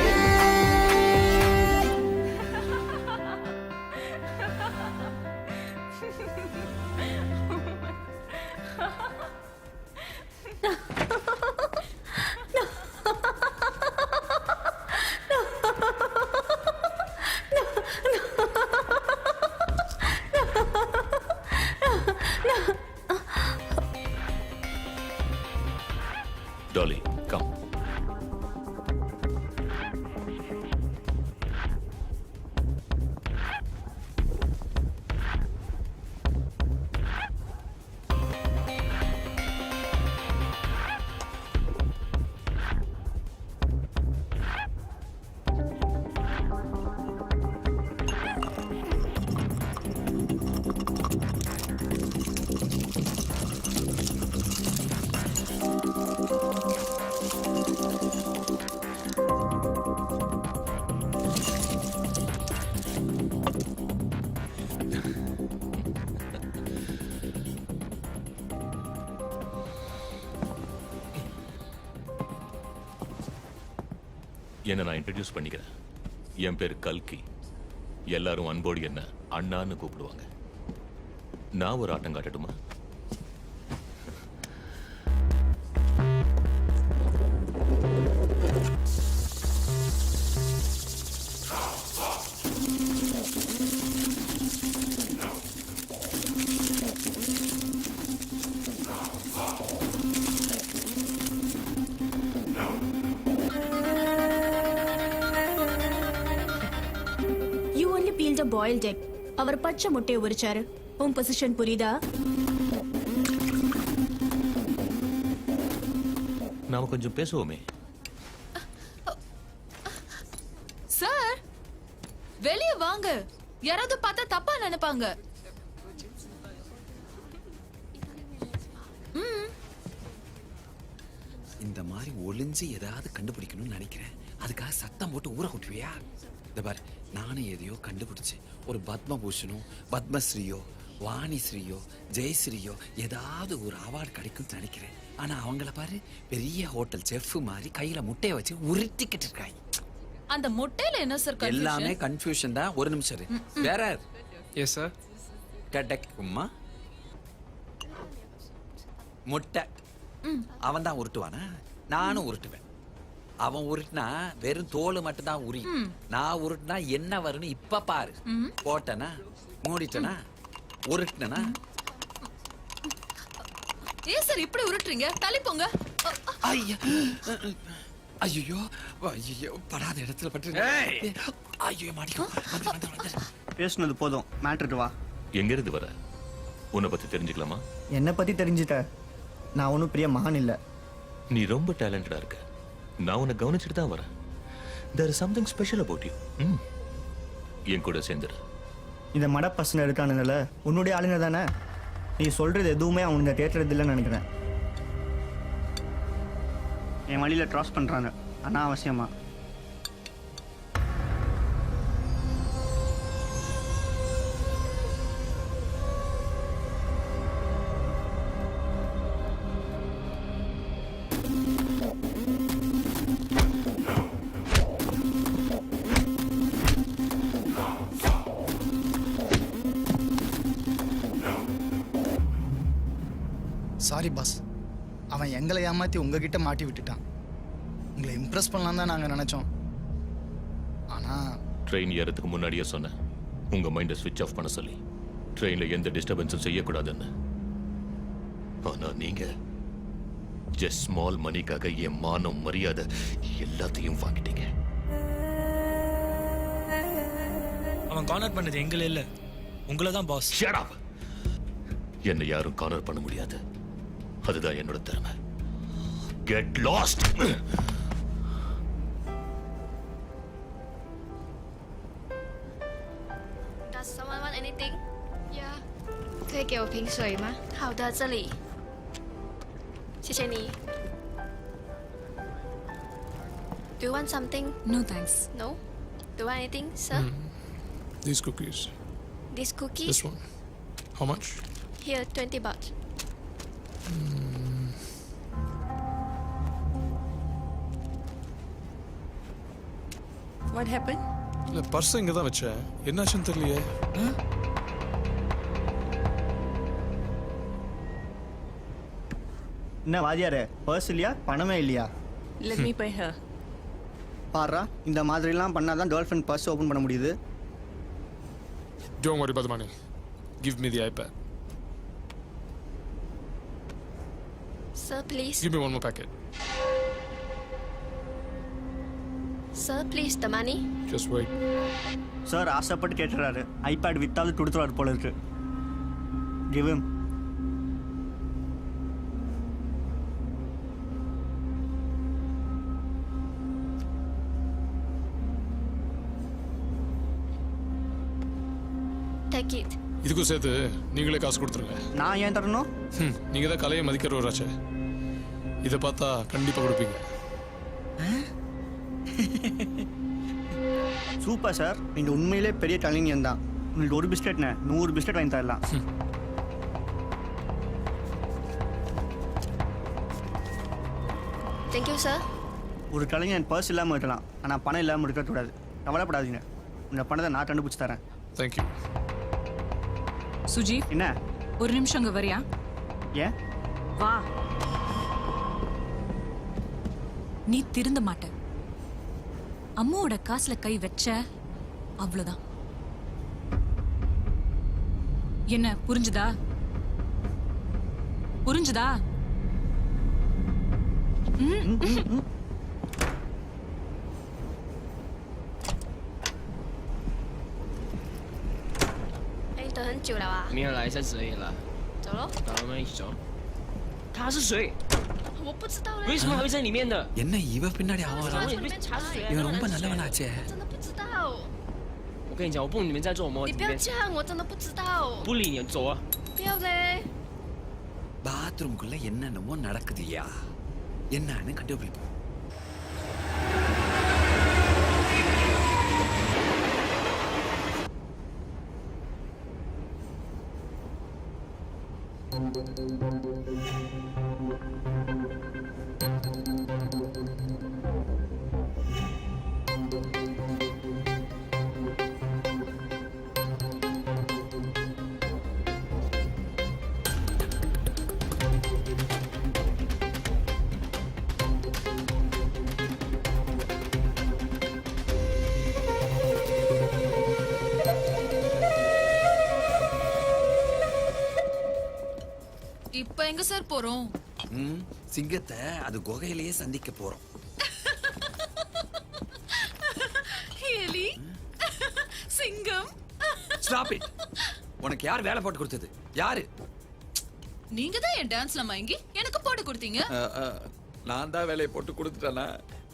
Dolly, come. என்ன நான் இன்ட்ரடியூஸ் பண்ணிக்கிறேன். என் பேர் கல்கி. எல்லாரும் அன்போடு என்ன அண்ணான்னு கூப்பிடுவாங்க. நான் ஒரு ஆட்டம் காட்டட்டுமா? You only peeled a boiled egg. அவர் பச்சை முட்டையை உரிச்சாரு. உன் பொசிஷன் புரியுதா? நாம கொஞ்சம் பேசுவோமே. சார் வெளிய வாங்க, யாராவது பார்த்தா தப்பா நினைப்பாங்க. இந்த மாதிரி ஒளிஞ்சு ஏதாவது கண்டுபிடிக்கணும்னு நினைக்கிறேன். அதுக்காக சத்தம் போட்டு ஊற விட்டுவியா? இந்த பாரு, நானும் எதையோ கண்டுபிடிச்சு ஒரு பத்மபூஷனோ பத்மஸ்ரீயோ வாணிஸ்ரீயோ ஜெயஸ்ரீயோ ஏதாவது ஒரு அவார்டு கிடைக்கும்னு நினைக்கிறேன். ஆனா அவங்கள பாரு, பெரிய ஹோட்டல் செஃப் மாதிரி கையில முட்டையை வச்சு உருட்டிக்கிட்டு இருக்காங்க. அந்த முட்டையில என்ன சார் எல்லாமே கன்ஃபியூஷன் தான். ஒரு நிமிஷம் இரு. வேற எஸ் சார். கிடைக்குமா முட்டை? அவன் தான் உருட்டுவானா? நானும் உருட்டுவேன். அவன் உருட்டுனா வெறும் தோல் மட்டும் தான் உரி. நான் உருட்டுனா என்ன வரும்னு இப்ப பாரு. போட்டனா, மூடிட்டனா, உருட்டுனா. ஏன் சார் இப்படி உருட்டுறீங்க? தள்ளி போங்க. ஐயோ ஐயோ, படாத இடத்துல பட்டு. ஐயோ மாட்டிக்கும். பேசுனது போதும், மேட்ருக்கு வா. எங்க இருந்து வர? உன்னை பத்தி தெரிஞ்சுக்கலாமா? என்னை பற்றி தெரிஞ்சுட்ட? நான் ஒன்றும் பெரிய மகான் இல்லை. நீ ரொம்ப டேலண்டடா இருக்க. நான் உன்னை கவனிச்சுட்டு தான் வரேன். There is something special about you. என் கூட சேர்ந்துரு. இந்த மட பசங்க இருக்கானுங்கள, உன்னுடைய ஆளுங்க தானே? நீ சொல்றது எதுவுமே அவனுங்க கேட்கறது இல்லைன்னு நினைக்கிறேன். என் வழியில் க்ராஸ் பண்ணுறாங்க அனாவசியமா. சாரி பாஸ், அவன் எங்களை ஏமாற்றி உங்ககிட்ட மாட்டி விட்டுட்டான். உங்களை இம்ப்ரெஸ் பண்ணலாம் தான் நாங்கள் நினச்சோம். ஆனால் ட்ரெயின் ஏறதுக்கு முன்னாடியே சொன்னேன் உங்க மைண்டை ஸ்விட்ச் ஆஃப் பண்ண சொல்லி, ட்ரெயின்ல எந்த டிஸ்டர்பன்ஸும் செய்யக்கூடாதுன்னு. ஆனா நீங்க ஜஸ்ட் ஸ்மால் மணிக்காக என் மானம் மரியாதை எல்லாத்தையும் வாங்கிட்டீங்க. அவன் கார்னர் பண்ணது எங்களே இல்ல, உங்களை தான் பாஸ். Shut up. என்னை யாரும் கார்னர் பண்ண முடியாது. அதுதான் என்னோட திறமை. Get lost. Does someone want anything? Yeah. 可以给我瓶水吗？好的，这里。谢谢你。Do you want something? No thanks. No. Do you want anything, sir? These cookies. These cookies? This one. How much? Here, 20 baht. What happened? இல்லை purse இங்கே தான் வச்சேன், என்னாச்சுன்னு தெரியலையே. என்ன வாதியாரே, purse இல்லையா, பணமே இல்லையா? Let me pay her. பாரா, இந்த மாதிரிலாம் பண்ணால் தான் கேர்ள் ஃப்ரெண்ட் பர்ஸ் ஓப்பன் பண்ண முடியுது. Don't worry about the money. Give me the iPad. Sir, please. Give me one more packet. Sir, please, the money. Just wait. Sir ஆசைப்பட்டு கேட்டுறாரு, iPad வித்தாவது கொடுத்துருவாரு போல இருக்கு. Give him. Take it. இதுக்கும் சேர்த்து நீங்களே காசு கொடுத்துருங்க. நான் ஏன் தரணும்? நீங்க தான் கலையை மதிக்கிறவராச்சே, இதை பார்த்தா கண்டிப்பாக கொடுப்பீங்க. சூப்பர் சார், நீங்கள் உண்மையிலே பெரிய கலைஞன் தான். உங்களுக்கு ஒரு பிஸ்கெட்ண்ணே 100 பிஸ்கெட் வாங்கி தரலாம். Thank you, sir. ஒரு கலைஞன் பர்ஸ் இல்லாமல் இருக்கலாம், ஆனால் பணம் இல்லாமல் இருக்கக்கூடாது. கவலைப்படாதீங்க, இந்த பணத்தை நான் கண்டுபிடிச்சி தரேன். தேங்க்யூ. சுஜி, என்ன? ஒரு நிமிஷம் அங்கே வரியா? ஏன்? வா. நீ திருந்த மாட்ட. அம்மாவோட காசுல கை வச்ச அவ்வளவுதான். என்ன புரிஞ்சுதா? புரிஞ்சுதா?哎，等很久了啊。没有来3时而已了。走喽。好，我们一起走。他是谁？我不知道嘞。为什么还会在里面的？என்ன இவ பின்னாடி அவன் வரான்?里面查水。இவன் ரொம்ப நல்லவனாச்சே.真的不知道。我跟你讲，我不懂你们在做什么。你不要这样，我真的不知道。不理你，走啊！不要嘞。பாத்ரூம்குள்ள என்னென்னமோ நடக்குதுயா, என்னன்னு கண்டுபிடிப்போம். இப்ப எங்க சார் போறோம்? சிங்கத்தை அது குகையிலேயே சந்திக்க போறோம். எலி, சிங்கம். Stop it. உனக்கு யார் வேலை போட்டு கொடுத்தது? யாரு? நீங்க தான் என் டான்ஸ்ல மயங்கி எனக்கு போட்டு கொடுத்தீங்க. நான் தான் வேலையை போட்டு கொடுத்துட்டேனா?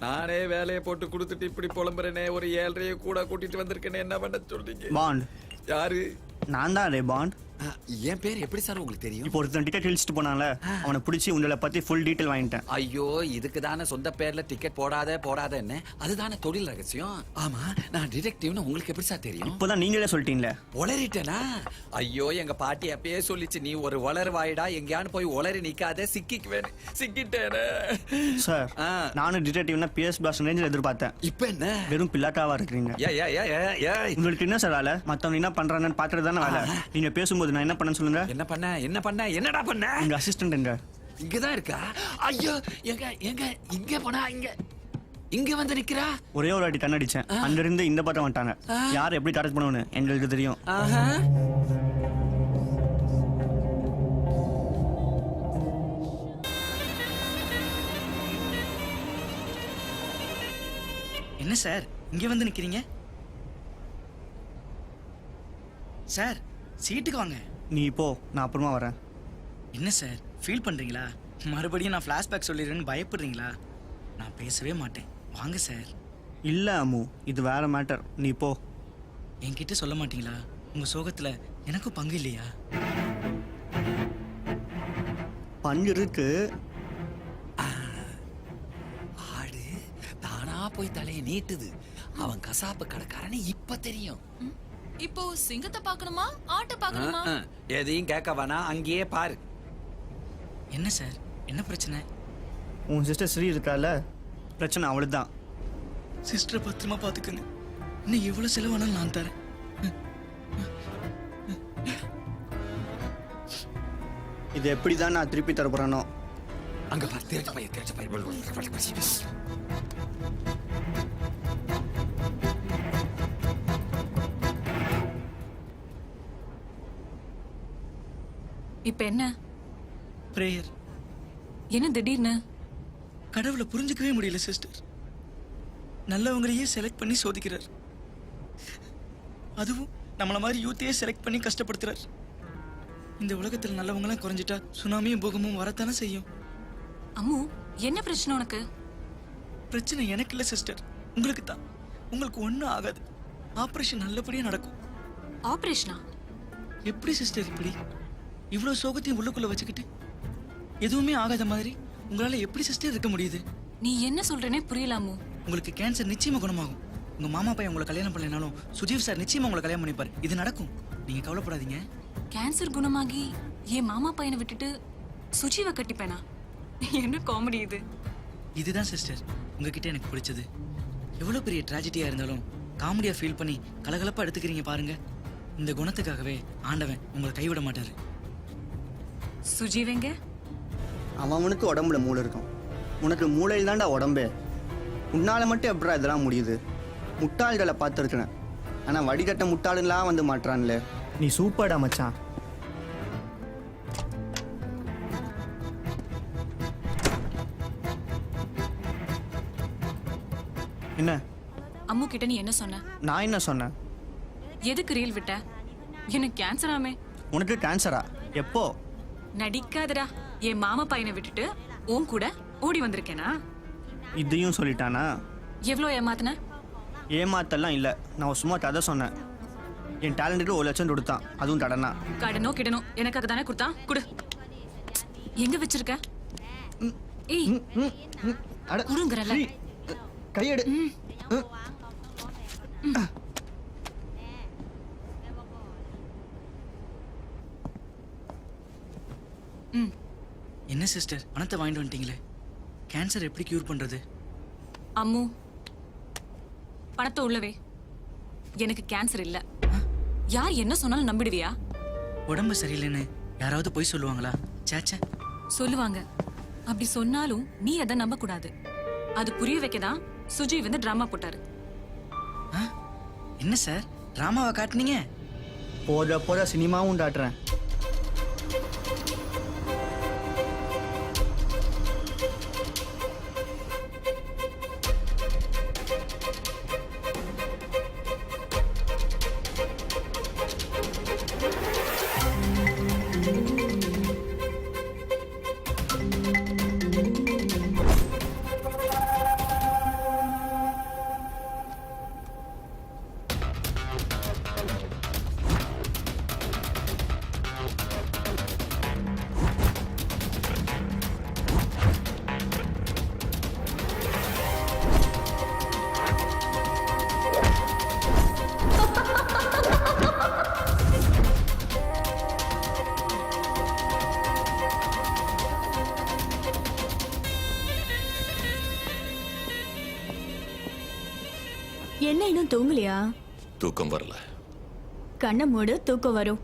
நானே வேலையை போட்டு கொடுத்துட்டு இப்படி புலம்புறேனே, ஒரு 7:30 கூட கூட்டிட்டு வந்திருக்கேனே, என்ன பண்ண சொல்றீங்க? பாண்ட். யாரு? நான் தான் ரே பாண்ட். என் பேர் எப்படி சார் உங்களுக்கு தெரியும்? இப்போ ஒருத்தன் டிக்கெட் இழிச்சிட்டு போனால, அவனை பிடிச்சி உங்களை பத்தி ஃபுல் டீட்டெயில் வாங்கிட்டேன். ஐயோ, இதுக்கு தானே சொந்த பேர்ல டிக்கெட் போடாதன்னு அதுதானே தொழில் ரகசியம். ஆமா, நான் டிடெக்டிவ்னு உங்களுக்கு எப்படி சார் தெரியும்? இப்போதான் நீங்களே சொல்லிட்டீங்களே. உளறிட்டேனா? ஐயோ, எங்க பாட்டி அப்பயே சொல்லிச்சு, நீ ஒரு வளர்வாயிடா, எங்கேயானு போய் உளறி நிக்காத, சிக்கிக்குவேன். சிக்கிட்டேனே சார். நானும் டிடெக்டிவ்னா பிஎஸ் பாஸ் ரேஞ்சில் எதிர்பார்த்தேன். இப்போ என்ன வெறும் பிள்ளாட்டாவா இருக்கீங்க? உங்களுக்கு என்ன சார் வேலை? மத்தவங்க என்ன பண்றாங்கன்னு பாக்குறது தானே வேலை. நீங்க பேசும்போது நான் என்ன பண்ணேன்னு சொல்லுங்க. என்ன பண்ண? என்னடா பண்ண? உங்க அசிஸ்டன்ட் எங்க? இங்கதான் இருக்கா? ஐயோ, எங்க எங்க இங்க போனா இங்க வந்து நிக்கிறா. ஒரே ஒரு வாட்டி கண்ணடிச்சேன், அங்க இருந்து இந்த பக்கம் வந்துட்டாங்க. யார் எப்படி டார்கெட் பண்ணுவோன்னு எங்களுக்கு தெரியும். என்ன சார் இங்க வந்து நிக்கிறீங்க? சார் சீட்டுக்கு வாங்க. நீ போ, நான் அப்புறமா வரேன். என்ன சார் ஃபீல் பண்றீங்களா? மறுபடியும் நான் ஃப்ளாஷ்பேக் சொல்லிடுறேன்னு பயப்படுறீங்களா? நான் பேசவே மாட்டேன், வாங்க சார். இல்ல அம்மு, இது வேற மேட்டர். நீ போ. என்கிட்ட சொல்ல மாட்டீங்களா? உங்க சோகத்துல எனக்கும் பங்கு இல்லையா? பங்கு இருக்கு. ஆடு தானா போய் தலையை நீட்டுது. அவன் கசாப்பு கடைக்காரன்னு இப்ப தெரியும். இப்போ சிங்கத்தை பார்க்கணுமா ஆட்டை பார்க்கணுமா? எதையும் கேட்க வேணா, அங்கேயே பாரு. என்ன சார், என்ன பிரச்சனை? உன் சிஸ்டர் ஸ்ரீ இருக்கால, பிரச்சனை அவளுதான். சிஸ்டரை பத்திரமா பாத்துக்கங்க. இன்னும் எவ்வளவு செலவானாலும் நான் தரேன். இது எப்படிதான் நான் திருப்பி தர போறேனோ. அங்க பாரு, தேர்ச்சி பையன். இப்ப என்ன பிரேயர். என்ன திடீர்னு? கடவுளை புரிஞ்சுக்கவே முடியல சிஸ்டர். நல்லவங்களையே செலக்ட் பண்ணி சோதிக்கிறார். அதுவும் நம்மள மாதிரி யூத்தையே செலக்ட் பண்ணி கஷ்டப்படுத்துறார். இந்த உலகத்தில் நல்லவங்களாம் குறைஞ்சிட்டா சுனாமியும் பூகமும் வரத்தானே செய்யும். அம்மு, என்ன பிரச்சனை உனக்கு? பிரச்சனை எனக்கு இல்ல சிஸ்டர், உங்களுக்கு தான். உங்களுக்கு ஒன்றும் ஆகாது. ஆபரேஷன் நல்லபடியா நடக்கும். ஆபரேஷனா? எப்படி சிஸ்டர் இப்படி இவ்வளவு சோகத்தையும் உள்ளுக்குள்ள வச்சுக்கிட்டு எதுவுமே ஆகாத மாதிரி உங்களால எப்படி சிஸ்டர் இருக்க முடியுது? நீ என்ன சொல்றேனே புரியல அம்மு. உங்களுக்கு கேன்சர் நிச்சயமா குணமாகும். உங்க மாமா பையன் உங்களை கல்யாணம் பண்ணலனாலும் சுஜீவ் சார் நிச்சயமா உங்களை கல்யாணம் பண்ணிப்பாரு. இது நடக்கும், நீங்க கவலைப்படாதீங்க. கேன்சர் குணமாகி என் மாமா பையனை விட்டுட்டு சுஜீவை கட்டிப்பேனா? என்ன காமெடி இது. இதுதான் சிஸ்டர் உங்ககிட்ட எனக்கு பிடிச்சது. எவ்வளவு பெரிய ட்ராஜடியா இருந்தாலும் காமெடியா ஃபீல் பண்ணி கலகலப்பா எடுத்துக்கிறீங்க பாருங்க. இந்த குணத்துக்காகவே ஆண்டவன் உங்களை கைவிட மாட்டாரு. சுஜீவெங்க? அவனுக்கு உடம்புல மூளை இருக்கும், உனக்கு மூளையில் தான்டா உடம்பே. உன்னால மட்டும் எப்படா இதெல்லாம் முடியுது? முட்டாள்களை பார்த்துருக்கிறேன், ஆனா வடிகட்ட முட்டாளுலாம் வந்து மாட்டான்ல. நீ சூப்பர்டா மச்சான். என்ன அம்மு கிட்ட நீ என்ன சொன்ன? நான் என்ன சொன்னேன்? எதுக்கு ரீல் விட்ட? எனக்கு கேன்சராமே. உனக்கு கேன்சரா? எப்போ? நடிக்காதடா. என் மாமா பையனை விட்டுட்டு உன் கூட ஓடி வந்திருக்கேனா? இதையும் சொல்லிட்டானா? எவ்வளோ ஏமாத்தின? ஏமாத்தெல்லாம் இல்லை, நான் சும்மா கதை சொன்னேன். என் டேலண்ட்டுக்கு 1 லட்சம் கொடுத்தான், அதுவும் கடனா. கடனோ கிடனோ எனக்காக தானே கொடுத்தான், குடு. எங்க வச்சிருக்க? ஏய் குடுங்கறல. கையெடு. என்ன சிஸ்டர் பணத்தை வாங்கிட்டு வந்துட்டீங்களே, கேன்சர் எப்படி கியூர் பண்றது? அம்மு, பணத்தை உள்ளவே. எனக்கு கேன்சர் இல்ல. யார் என்ன சொன்னாலும் நம்பிடுவியா? உடம்பு சரியில்லைன்னு யாராவது போய் சொல்லுவாங்களா? சேச்சே, சொல்லுவாங்க. அப்படி சொன்னாலும் நீ அதை நம்ப கூடாது. அது புரிய வைக்கதான் சுஜி வந்து டிராமா போட்டாரு. என்ன சார் டிராமாவை காட்டுனீங்க? போத சினிமாவும் காட்டுறேன். என்ன இன்னும் தூங்கலையா? தூக்கம் வரல. கண்ணை மூடு, தூக்கம் வரும்.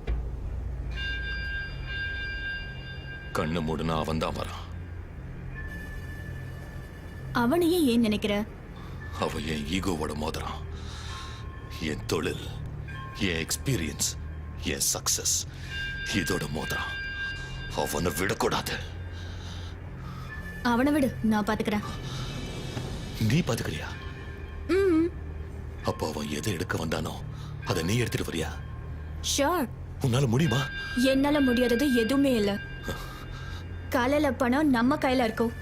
கண்ணு மூடுனா அவன் தான் வரான். அவனையே ஏன் நினைக்கிற? அவன் என் ஈகோவோட மோதிரம். என் தொழில், என் எக்ஸ்பீரியன்ஸ், என் சக்சஸ் இதோட மோதிரம். அவனை விடக்கூடாது. அவனை விடு, நான் பாத்துக்கிறேன். நீ பாத்துக்கிறியா? அப்போ அவன் எதை எடுக்க வந்தானோ அதை நீ எடுத்துட்டு வரியா? ஷூர். உன்னால முடியுமா? என்னால முடியாதது எதுவுமே இல்ல. காலையில பணம் நம்ம கையில இருக்கும்.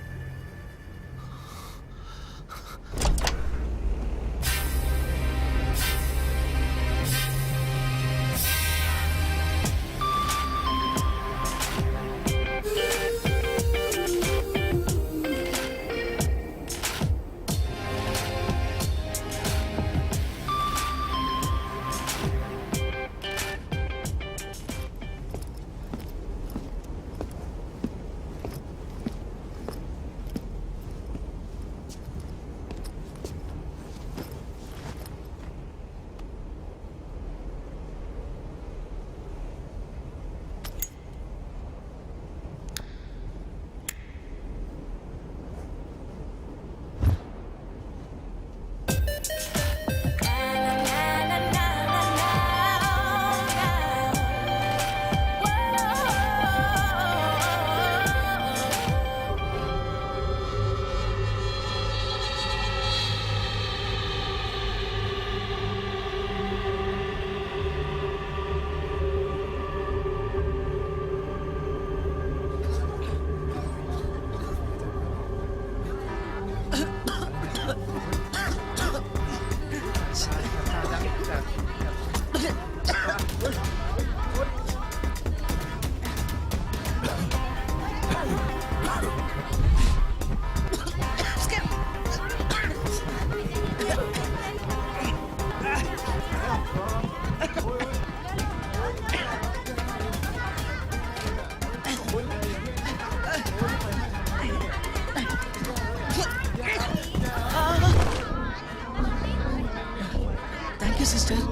Thank you sister.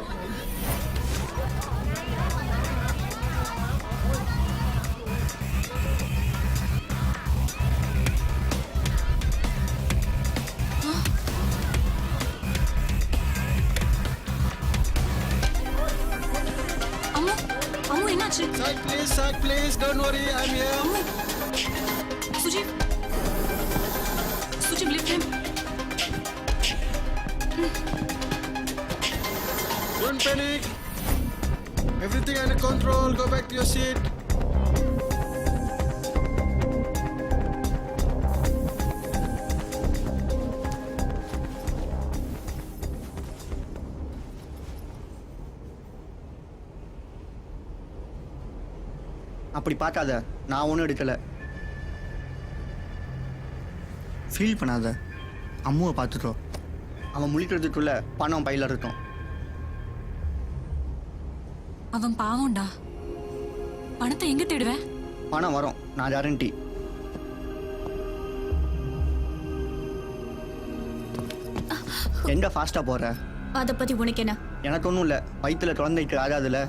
அம்மா, அம்மா என்னாச்சு? Side please, don't worry, I'm here. சுஜீவ், சுஜீவ் lift him. Don't panic. Everything under control. Go back to your seat. அப்படி பார்க்காத, நான் ஒன்றும் எடுக்கலை. ஃபீல் பண்ணாத, அம்முவை பார்த்துட்டோம். அவன் முழிக்கிறதுக்குள்ள பணம் பையில இருக்கும். அவன் பாவம்டா. பணத்தை எங்க தேடுவேன்? பணம் வரும், நான் கேரண்டி. எங்க ஃபாஸ்டா போற? அத பத்தி உனக்கு என்ன? எனக்கு ஒன்றும் இல்லை, வயிற்றுல குழந்தைக்கு ஆகாதுல்ல.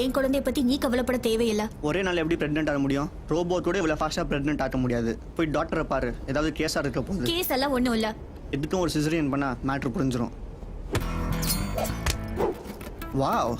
என் குழந்தைய பத்தி நீ கவலைப்பட தேவையில்லை. ஒரே நாள் எப்படி பிரெக்னென்ட் ஆக முடியும்? ரோபோட் கூட இவ்வளோ ஃபாஸ்ட்டாக பிரெக்னென்ட் ஆக முடியாது. போய் டாக்டரை பாரு, ஏதாவது கேஸாக இருக்க போகுது. கேஸ் எல்லாம் ஒன்றும் இல்லை. எதுக்கும் ஒரு சிசரியன் பண்ணா மேட்ரு புரிஞ்சிடும். Wow,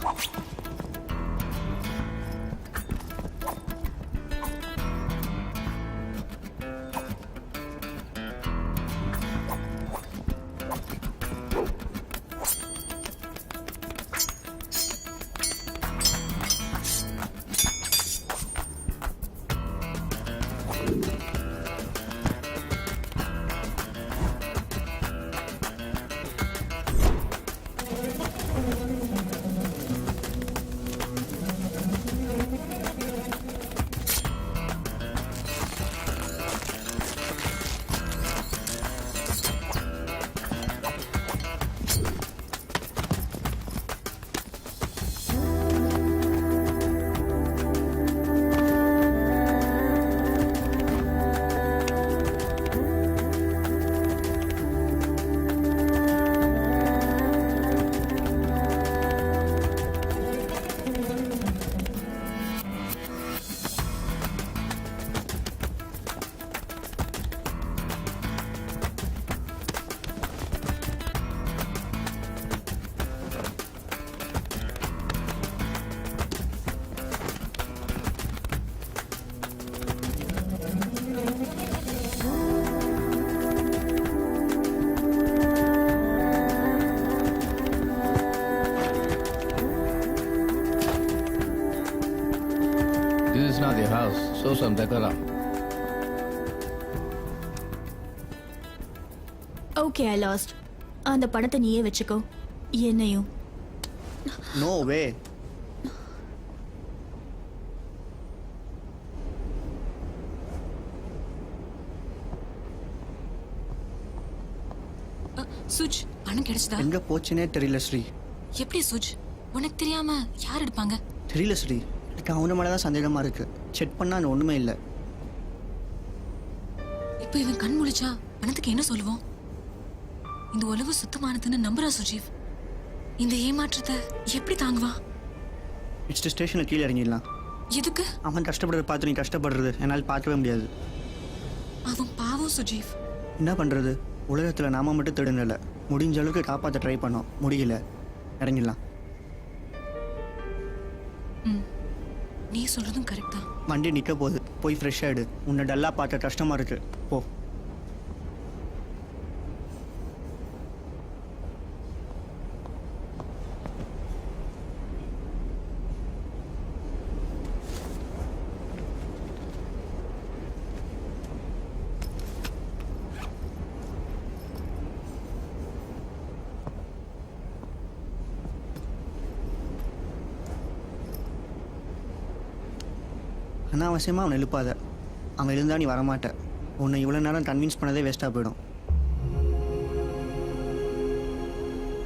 is not your house. Show some decorum. Okay I last. அந்த பணத்தை நீயே வச்சுக்கோ, என்னையும். நோ வே. சுஜ், பணம் கிடைச்சதா? எங்க போச்சுனே தெரியல ஸ்ரீ. எப்படி சுஜ்? உனக்கு தெரியாம யார் எடுப்பாங்க? தெரியல ஸ்ரீ, எனக்கு அவன மேல தான் சந்தேகமா இருக்கு. செக் பண்ணா அது ஒண்ணுமே இல்லை. இப்போ இவன் கண் முழிச்சா பணத்துக்கு என்ன சொல்லுவோம்? இந்த உலகு சுத்தமானதுன்னு நம்புறா சுஜீவ். இந்த ஏமாற்றத்தை எப்படி தாங்குவான்? நெக்ஸ்ட் ஸ்டேஷன்ல கீழே இறங்கிடலாம். எதுக்கு? அவன் கஷ்டப்படுறத பார்த்து நீ கஷ்டப்படுறது என்னால் பார்க்கவே முடியாது. அவன் பாவம் சுஜீவ். என்ன பண்றது, உலகத்துல நாம மட்டும் திருடல. முடிஞ்ச அளவுக்கு காப்பாற்ற ட்ரை பண்ணோம், முடியல. இறங்கிடலாம். நீ சொல்றதும் கரெக்ட் தான். வண்டி நிக்க போகுது, போய் ஃப்ரெஷ் ஆயிடு. உன்னை டல்லா பார்க்க கஷ்டமா இருக்கு, போ. அனாவசியமாக அவனை எழுப்பாத. அவன் எழுந்தா நீ வரமாட்ட. உன்னை இவ்வளோ நேரம் கன்வின்ஸ் பண்ணதே வேஸ்ட்டாக போயிடும்.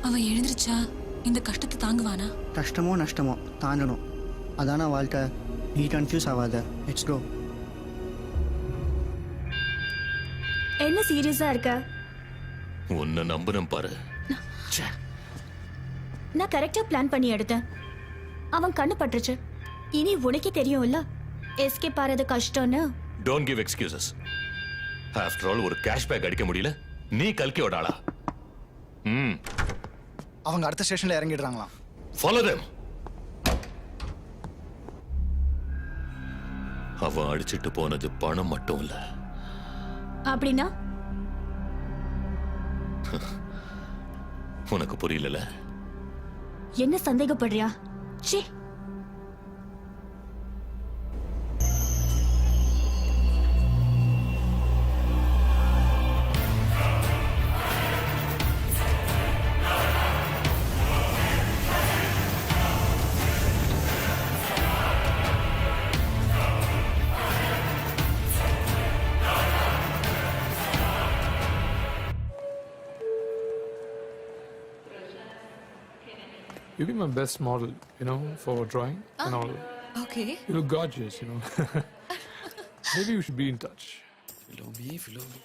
அவன் எழுந்திருச்சா இந்த கஷ்டத்தை தாங்குவானா? கஷ்டமோ நஷ்டமோ தாண்டணும், அதான வாழ்க்கை. நீ கன்ஃபியூஸ் ஆகாத. Let's go. என்ன சீரியஸா இருக்க? உன்னை நம்புறேன் பாரு. நான் கரெக்டா பிளான் பண்ணி எடுத்தேன். அவன் கண்ணு பட்டுருச்சு. இனி உனக்கே தெரியும்ல எஸ்கேப் ஆறது கஷ்டம்னு. Don't give excuses. After all ஒரு கேஷ்பேக் அடிக்க முடியல, நீ கல்கியோட ஆளா? அவங்க அடுத்த ஸ்டேஷன்ல இறங்கிடுறாங்களாம். Follow them. அவன் அடிச்சிட்டு போனது பணம் மட்டும் இல்ல. அப்படின்னா உனக்கு புரியல? என்ன சந்தேகப்படுறியா? சீ. You'll be my best model, you know, for drawing and all. Okay. You look gorgeous, you know. Maybe we should be in touch. Philomi.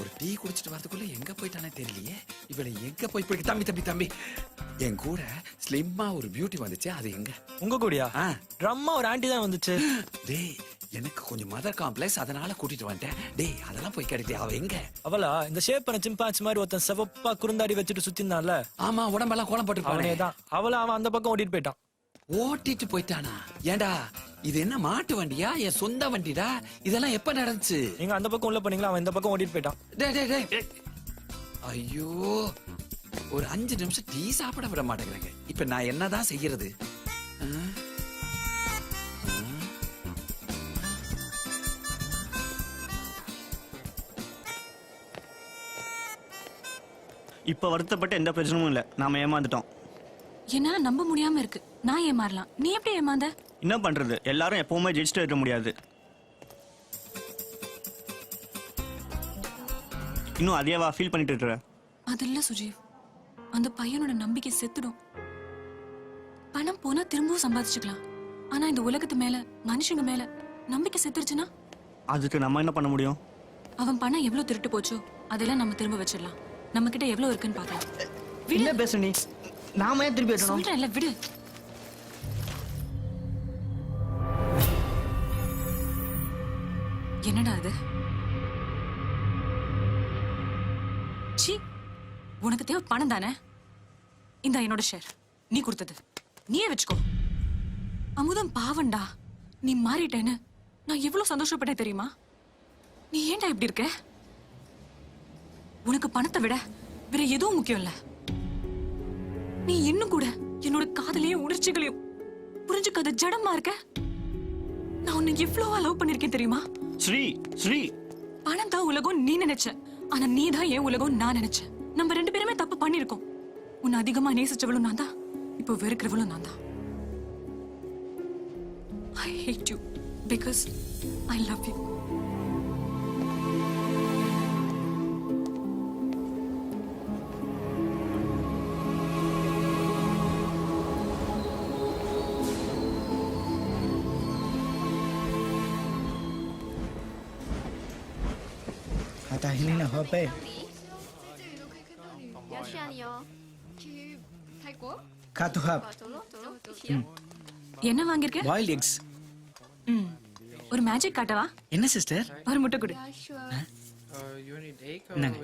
ஒரு டீ குடிச்சிட்டு வரதுக்குள்ள எங்க போயிட்டானே தெரியலையே. இவளை எங்க போய் பிடிக்க? தம்பி என் கூட ஸ்லிம்மா ஒரு பியூட்டி வந்துச்சு, அது எங்க? உங்க கூடயா? ட்ரம்மா ஒரு ஆண்டி தான் வந்துச்சு. டேய், எனக்கு கொஞ்சம் மதர் காம்ப்ளெக்ஸ், அதனால கூட்டிட்டு வந்துட்டேன். டேய், அதெல்லாம் போய் கிடைத்தே. அவ எங்க? அவளா இந்த ஷேப் பண்ண சிம்பான்சி மாதிரி ஒருத்தன் செவப்பா குறுந்தாடி வச்சுட்டு சுத்தினால. ஆமா, உடம்பெல்லாம் கோலம் போட்டு அவனே தான். அவன் அந்த பக்கம் ஓட்டிட்டு போயிட்டான். ஓட்டிட்டு போயிட்டானா? ஏண்டா, இது என்ன மாட்டு வண்டியா? என் சொந்த வண்டிடா. இதெல்லாம் எப்ப நடந்துச்சு? நீங்க அந்த பக்கம் உள்ள போனீங்களா, அவன் இந்த பக்கம் ஓட்டிட்டு போயிட்டான். டேய். ஐயோ, ஒரு 5 நிமிஷம் டீ சாப்பிட விட மாட்டேங்கிறாங்க. இப்ப நான் என்னதான் செய்யறது? இப்போ வருத்தப்பட்ட எந்த பிரச்சனையும் இல்லை, நாம ஏமாந்துட்டோம். என்னால நம்ப முடியாம இருக்கு. நான் ஏமாறலாம், நீ எப்படி ஏமாந்த? என்ன பண்றது, எல்லாரும் எப்பவுமே ஜெயிச்சுட்டு இருக்க முடியாது. இன்னும் அதேவா ஃபீல் பண்ணிட்டு இருக்க? அது இல்ல சுஜீவ், அந்த பையனோட நம்பிக்கை செத்துடும். பணம் போனா திரும்பவும் சம்பாதிச்சுக்கலாம். ஆனா இந்த உலகத்து மேல, மனுஷங்க மேல நம்பிக்கை செத்துருச்சுன்னா அதுக்கு நம்ம என்ன பண்ண முடியும்? அவன் பணம் எவ்வளவு திருட்டு போச்சோ அதெல்லாம் நம்ம திரும்ப வச்சிடலாம். நம்ம கிட்ட எவ்வளவு இருக்குன்னு பாக்கலாம். என்ன பேச நீ? நாம ஏன் திருப்பி வரணும்? சொல்றேன்ல, விடு. என்னடா இது? சீ, உனக்கு தேவை பணம் தானே? இந்த என்னோட ஷேர், நீ கொடுத்தது நீயே வச்சுக்கோ. அமுதம் பாவண்டா, நீ மாறிட்டேன்னு நான் எவ்வளவு சந்தோஷப்பட்டேன் தெரியுமா? நீ ஏன்டா இப்படி இருக்க? உனக்கு பணத்தை விட வேற எதுவும் முக்கியம் இல்ல. நீ இன்னும் கூட என்னோட காதலையும் உணர்ச்சிகளையும் புரிஞ்சுக்காத ஜடமா இருக்க. நான் உன்னை எவ்வளவா லவ் பண்ணிருக்கேன் தெரியுமா? ஸ்ரீ ஸ்ரீ பணம் தான் உலகம் நீ நினைச்ச, ஆனா நீ தான் என் உலகம் நான் நினைச்சேன். நம்ம 2 பேருமே தப்பு பண்ணிருக்கோம். உன்னை அதிகமா நேசிச்சவளும் நான் தான், இப்போ வெறுக்கிறவளும் நான் தான். I hate you because I love you. Atahili na hope. 要去哪里哦？去泰国。 Katu hap. 走喽走喽，一起。 என்ன வாங்கிருக்க? Boiled eggs. ஒரு மேஜிக் காட்டவா? என்ன சிஸ்டர்? ஒரு முட்டை கொடு. என்னங்க?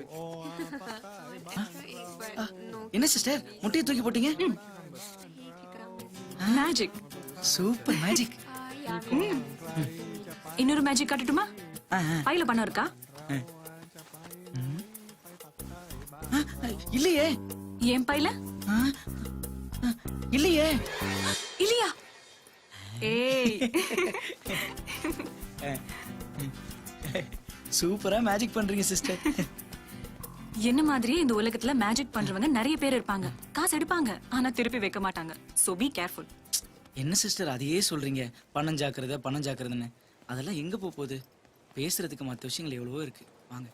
என்ன சிஸ்டர் முட்டையை தூக்கி போட்டீங்க? மேஜிக். Super magic. இன்னொரு மேஜிக் காட்டட்டுமா? பையில பணம் இருக்கா? இல்லையே. என் பையில? இல்லையே. இல்லையா? ஏய். சூப்பரா மேஜிக் பண்றீங்க சிஸ்டர். என்ன மாதிரி இந்த உலகத்துல மேஜிக் பண்றவங்க நிறைய பேர் இருப்பாங்க. காசு எடுப்பாங்க, ஆனா திருப்பி வைக்க மாட்டாங்க. So be careful. என்ன சிஸ்டர் அதையே சொல்றீங்க? பணம் ஜாக்கிரதைன்னு. அதெல்லாம் எங்க போகுது? பேசுறதுக்கு மற்ற விஷயங்கள் எவ்வளவோ இருக்கு. வாங்க.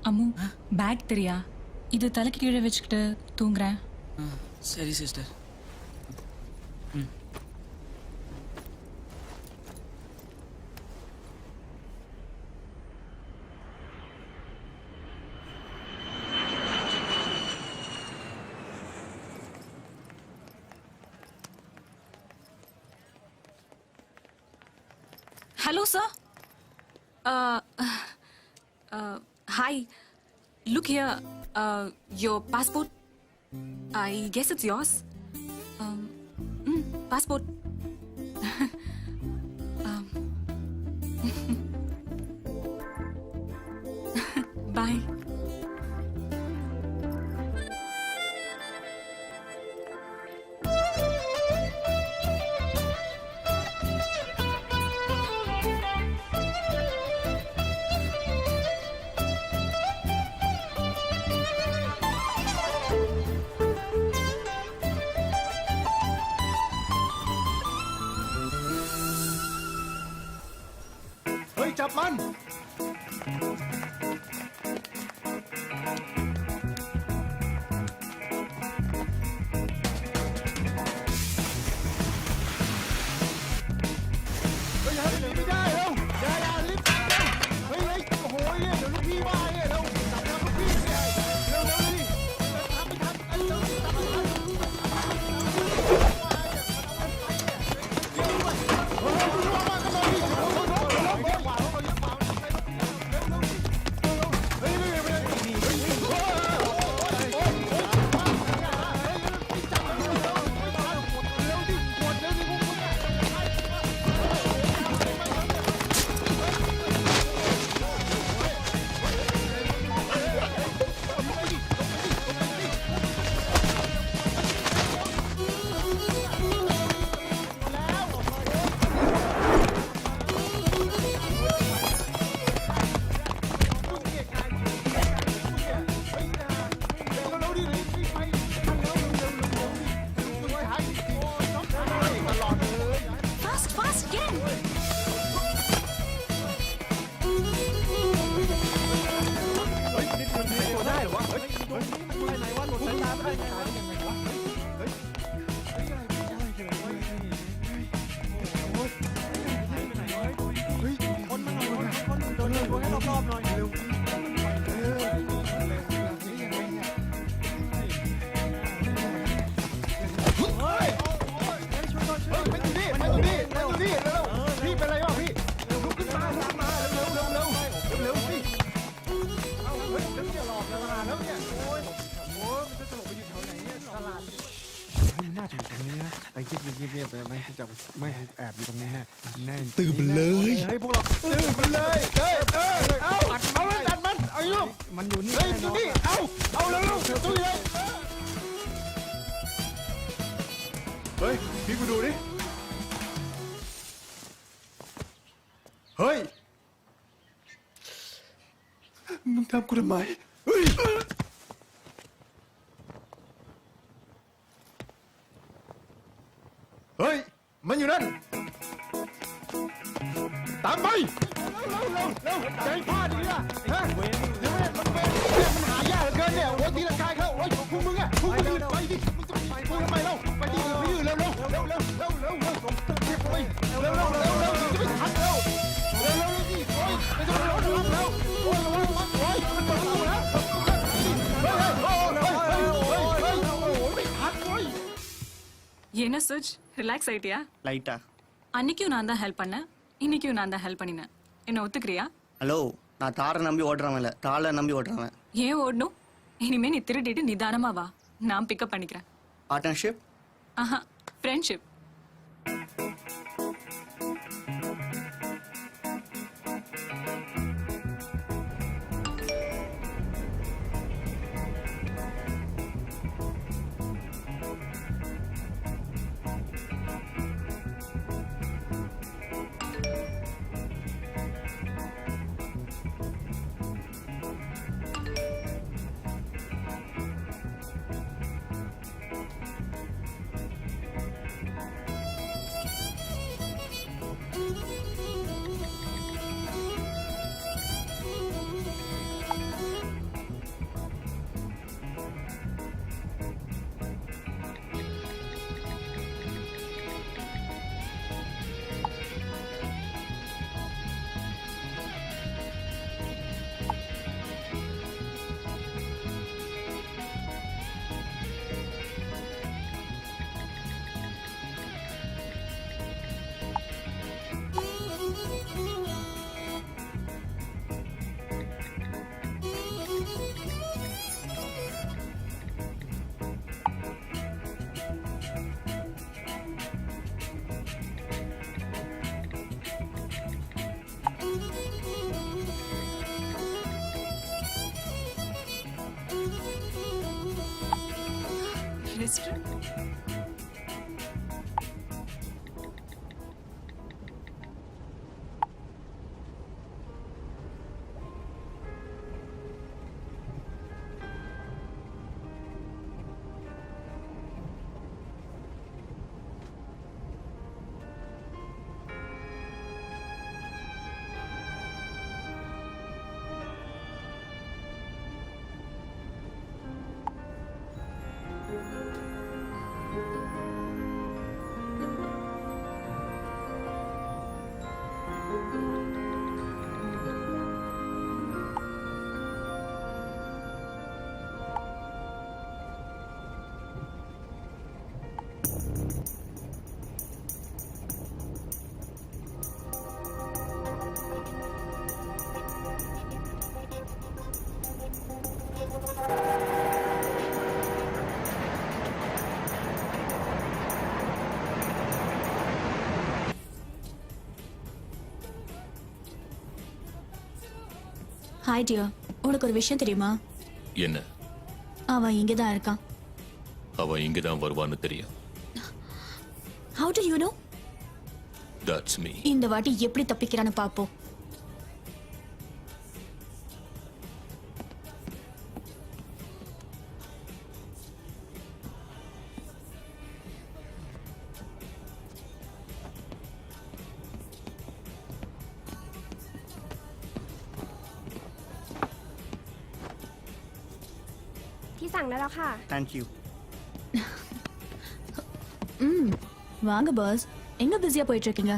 அம்மு, பேக் தெரியா? இது தலைக்கு கீழே வச்சுக்கிட்டு தூங்குறேன். சரி sister. Hello, sir. Hi. Look here. Your passport. I guess it's yours. Passport. Bye. Hey, จับมัน เฮ้ยหนีไม่ได้เร็วอย่ารีบจับเร็วเฮ้ยโอ้โหเนี่ยเดี๋ยวลูกพี่ว่าเนี่ยเร็วจับแล้วลูกพี่เนี่ยเร็วนี่ทำเร็วFast, fast, get in. ให้รอบๆหน่อยเร็วเฮ้ยไม่ตรงนี้ไม่ตรงนี้ไม่ตรงนี้เร็วพี่เป็นไรวะพี่ลุกขึ้นมาเร็วสิเอาเฮ้ยแล้วเนี่ยหลอกตลาดแล้วเนี่ยโอ้ยมันจะหลบไปอยู่แถวไหนเนี่ยตลาดมันน่าจะอยู่ตรงนี้นะไปเงียบๆไปไม่ให้จับไม่ให้แอบอยู่ตรงนี้แน่แน่ตื่นมันเลยให้พวกเราตื่นมันเลยเอาเลยจัดมันเอาอยู่มันอยู่นี่อยู่นี่เอาเร็วตุ้ยเลยเฮ้ยพี่กูดูดิเฮ้ยมึงทำกูทำไมเฮ้ยเฮ้ยมันอยู่นั่นตามไปเร็วใจพลาดดีอ่ะฮะเดี๋ยวมันหายากเหลือเกินเนี่ยโอ้ตีลังกายเขาโอ้ยพวกมึงอ่ะพวกมึงไปดิมึงจะไปทำไมเล่าไปดิไปยืนเร็วจะไปทันเร็วจะสิโอ้ยไม่ต้องระวังแล้วโอ้ยมันเปิดประตูแล้วไม่ทันโอ้ย என்ன சுஜ் ரிலாக்ஸ் ஆயிட்டியா லைட்டா அன்னைக்கும் நான் தான் ஹெல்ப் பண்ணேன் இன்னைக்கும் நான் தான் ஹெல்ப் பண்ணினேன் என்ன ஒத்துக்கிறியா ஹலோ நான் தாரை நம்பி ஓட்டுறவன் இல்லை தாளை நம்பி ஓட்டுறவன் ஏன் ஓடணும் இனிமே நீ திருடிட்டு நிதானமா வா நான் பிக்கப் பண்ணிக்கிறேன் பார்ட்னர்ஷிப் ஆஹா ஃப்ரெண்ட்ஷிப் ரெஸ்டாரண்ட் ஹாய் டியர், உனக்கு ஒரு விஷயம் தெரியுமா? என்ன? அவன் இங்கே தான் இருக்கான். அவன் இங்கே தான் வருவான்னு தெரியும். How do you know? That's me. இந்த வாட்டி எப்படி தப்பிக்கிறான்னு பாப்போம். Thank you. வாங்க பாஸ், எங்க பிஸியா போயிட்டு இருக்கீங்க?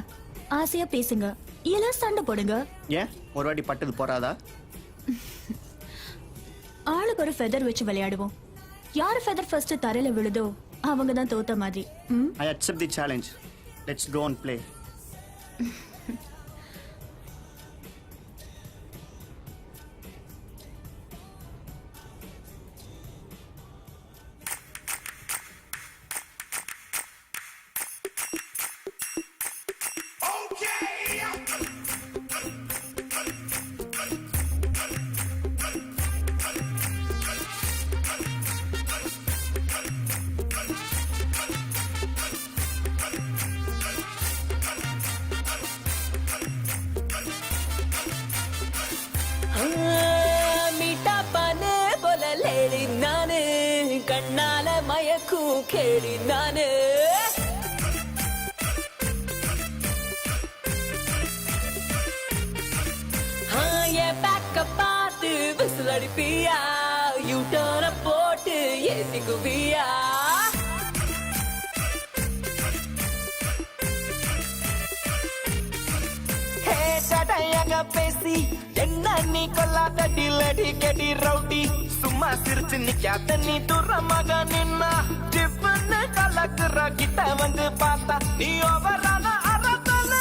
ஆசையா பேசுங்க, இல்ல சண்டை போடுங்க. ஏன் ஒரு வாட்டி பட்டது போறாதா? ஆளுக்கு ஒரு ஃபெதர் வச்சு விளையாடுவோம். யார் ஃபெதர் ஃபர்ஸ்ட் தரையில விழுதோ அவங்க தான் தோத்த மாதிரி. I accept the challenge. Let's go and play. Meetha Banu போல லேடி நானு கண்ணால மயக்கூ கேடி நானு என் பேக்க பார்த்து விசில் அடிப்பியா யூட்டோர போட்டு ஏத்திக்குவியா பேசி என்ன நீ கொல்லாத டில்லடி கெடி ரவுடி சும்மா சிரிச்சு நிக்காத நீ தூரமாக நின்னா டிஃபன் கலக்குற கிட்ட வந்து பார்த்தா நீ ஓவரான அரசன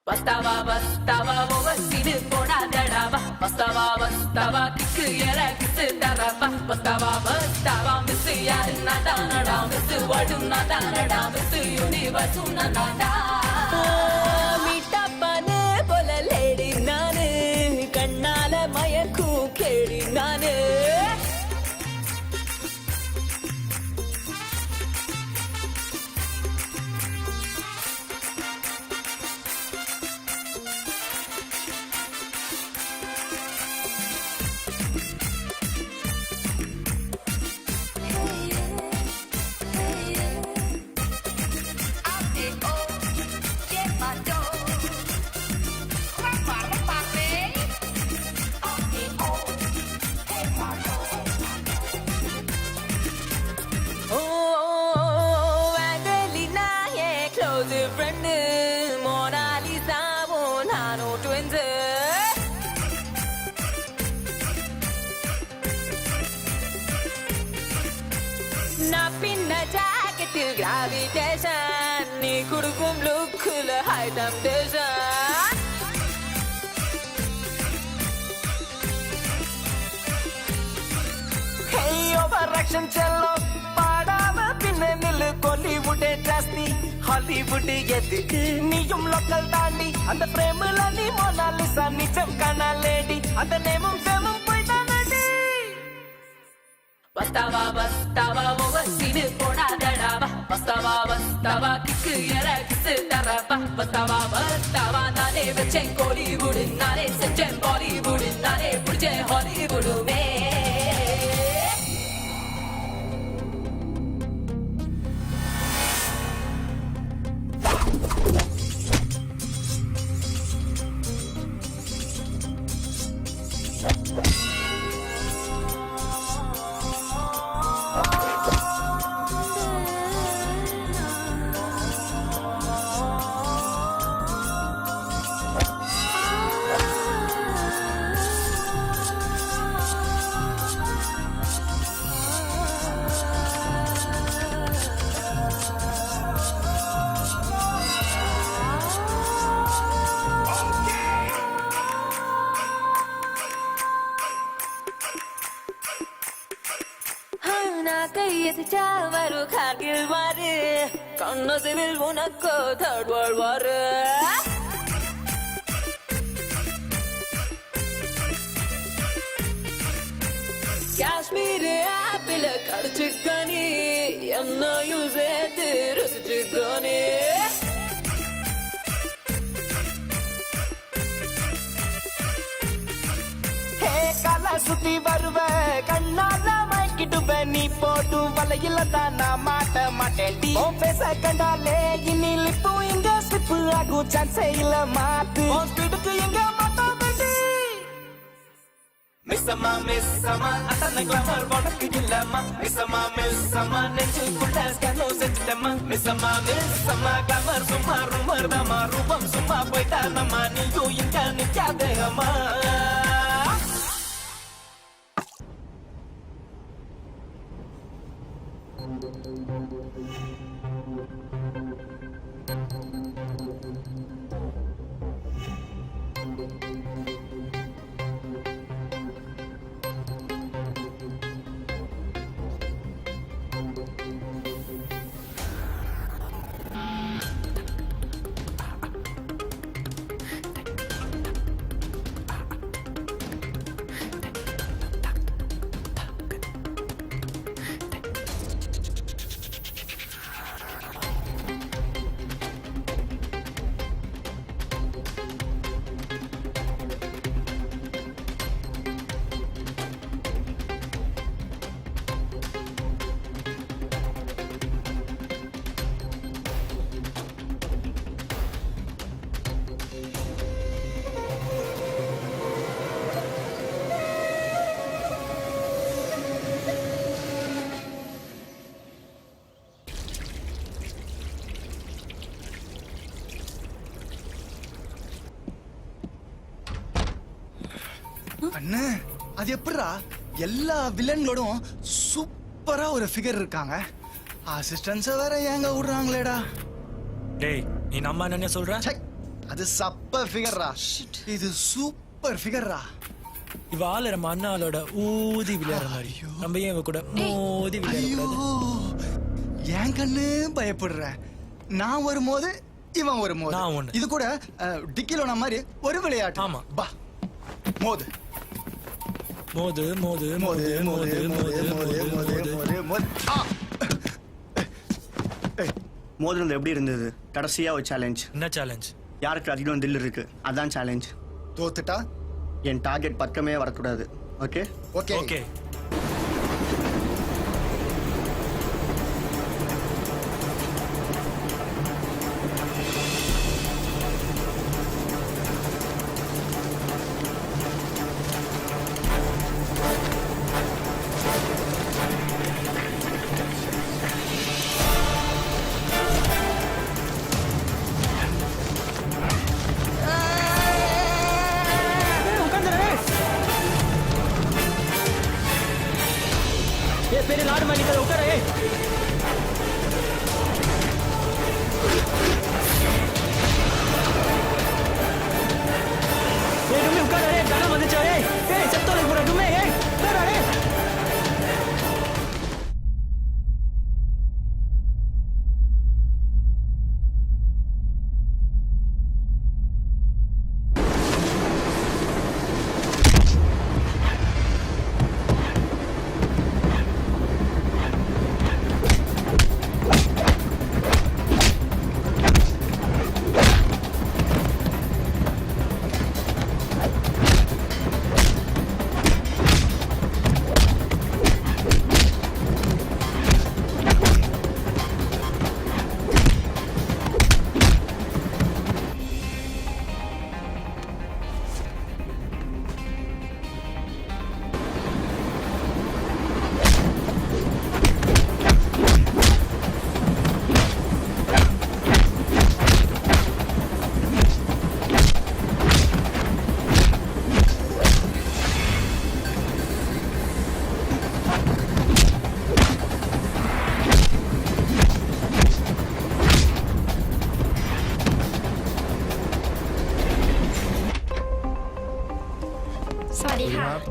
வஸ்தாவா ஓவசிடு போடாதடாவா வஸ்தாவா கிக்கு எரகிட்டு தரப்பா வஸ்தாவா மிஸ் யாரு நாடானடா மிஸ் வடும் நாடானடா மிஸ் யூனிவர்ஸ் நாடா மீட்டப்பானு போல லேடி நானு கண்ணால மயக்கூ கேடி நானு Gravitation, ni kudukum lookul high temptation. Hey, overaction cello, padava pinne nilu Hollywood jasti, Hollywood edukku niyum local taandi, and frame la ni Mona Lisa nicham kana lady, and name famum poitanadi. வஸ்தாவா ஓவசிடு போடாதடாவா வஸ்தாவா kick எரகிட்டு தரப்பா வஸ்தாவா நானே வச்சேன் கோலிவுட் நானே செஞ்சேன் பாலிவுட் நானே பிடிச்சேன் ஹாலிவுடுமே கையசிச்சாவரு கார்கில் வாரு கண்ணசிவில் உனக்கோ தேர்ட் வேர்ல்ட் வாரு காஷ்மீர் ஆப்பிள கடிச்சுக்கணி என்னையும் சேர்த்து ருசிச்சுக்கணி கலா சுத்தி வருவ கண்ணால மயக்கிடுவ நீ போட்டு வலையில தான் நான் மாட்ட மாட்டேன்டி பேச கண்டாலே இனி லிப்பு இங்க ஸ்லிப்பு ஆகும் சான்ஸே இல்ல மாத்து ஸ்பீடுக்கு எங்க மாட்டாடி மிஸ்ஸம்மா அத்தனை கிளாமர் உனக்கு இல்லம்மா மிஸ்ஸம்மா நெஞ்சுக்குள்ள ஸ்கேனோ செஞ்சுட்டம்மா மிஸ்ஸம்மா கிளாமர் சும்மா ரூமர் நிக்கிறதாமா ரூபம் சும்மா போயிட்டா நம்ம நீயும் இங்க நிக்காதே அம்மா அண்ணே அது எப்படிடா எல்லா வில்லன்களோடும் சூப்பரா ஒரு ஃபிகர் இருக்காங்க அசிஸ்டன்ஸை வேற ஏங்க விடுறாங்களேடா டேய் நீ நம்ம என்ன சொல்ற அது சப்ப ஃபிகர்ரா இது சூப்பர் ஃபிகர்ரா இவ ஆளு நம்ம அண்ணாளோட ஊதி விளையாடுற மாதிரி நம்ம ஏன் இவ கூட மோதி விளையாடுறது என் கண்ணு பயப்படுற நான் வரும்போது இவன் வரும்போது இது கூட டிக்கிலோனா மாதிரி ஒரு விளையாட்டு ஆமா பா மோது மோது மோது மோது மோது மோது மோது மோது மோது மோதுனது எப்படி இருந்தது கடைசியா ஒரு சேலஞ்ச் என்ன சேலஞ்ச் யாருக்கு அதிகம் தில் இருக்கு அதான் சேலஞ்ச் தோத்துட்டா என் டார்கெட் பக்கமே வரக்கூடாது ஓகே ஓகே ஓகே पेरे लाड में निकल उतर ए डुम्मी उतर रे गाना मत चले ए सब तो पूरा डुम्मी ए उतर रे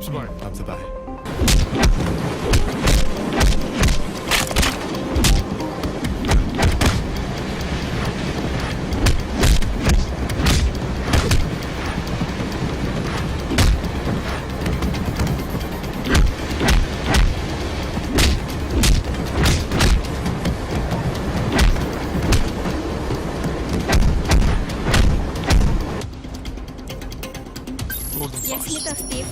สบายตามสบาย Yes, Mr. Steve.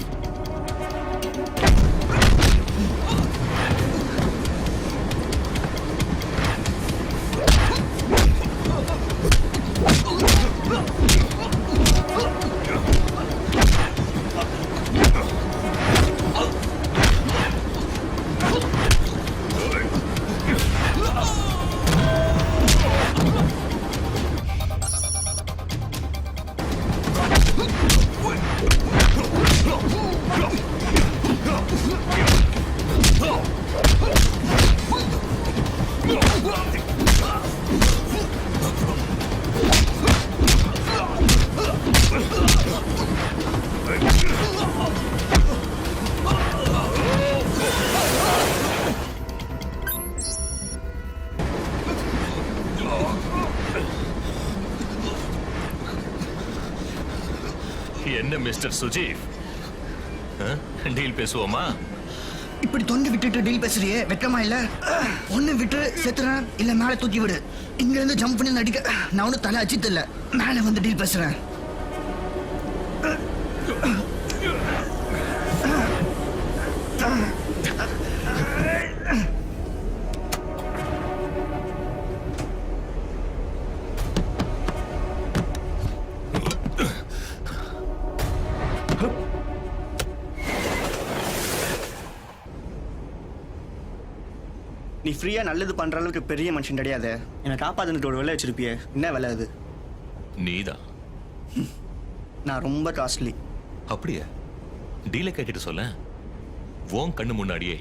என்ன மிஸ்டர் சுஜீவ், டீல் பேசுவோமா? இப்படி தொண்டி விட்டுட்டு டீல் பேசுறியே வெக்கமா இல்ல? ஒண்ணு விட்டு செத்துறேன் இல்ல மேல தூக்கி விடு. இங்க இருந்து ஜம்ப் பண்ணி நடிக்க நான் ஒன்னும் தலை அச்சித்து இல்ல. மேல வந்து டீல் பேசுறேன். நீ ஃப்ரீயா நல்லது பண்ற அளவுக்கு பெரிய மனுஷன் கிடையாது. என்னை காப்பாத்துனதுக்கு ஒரு விலை வச்சிருப்பியே, என்ன விலை அது? நீதான். நான் ரொம்ப காஸ்ட்லி. அப்படியே டீலை கேட்டுட்டு சொல்ல. உன் கண்ணு முன்னாடியே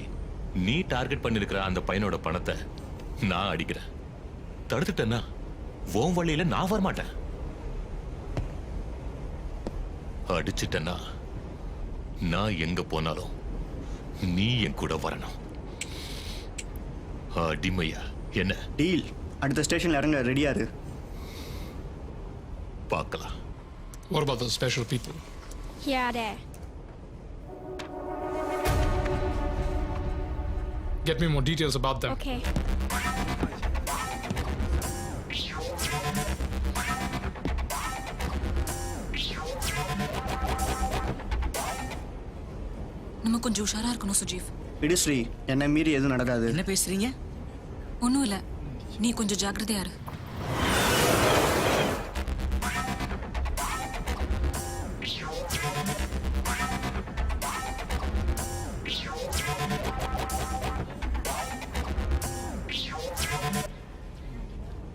நீ டார்கெட் பண்ணிருக்கிற அந்த பையனோட பணத்தை நான் அடிக்கிறேன். தடுத்துட்டேன்னா உன் வழியில நான் வரமாட்டேன். அடிச்சிட்டேன்னா நான் எங்க போனாலும் நீ என் கூட வரணும். அடிமையா என்ன? டீல். அடுத்த ஸ்டேஷன்ல இறங்க ரெடியா இரு. பார்க்கலாம். What about those special people? Yeah, there. Get me more details about them. Okay. நம்ம கொஞ்சம் உஷாரா இருக்கணும் சுஜீவ். இடுஸ்ரீ, என்ன மீறி எதுவும் நடக்காது. என்ன பேசுறீங்க? ஒன்றும் இல்லை, நீ கொஞ்சம் ஜாக்கிரதையா இரு.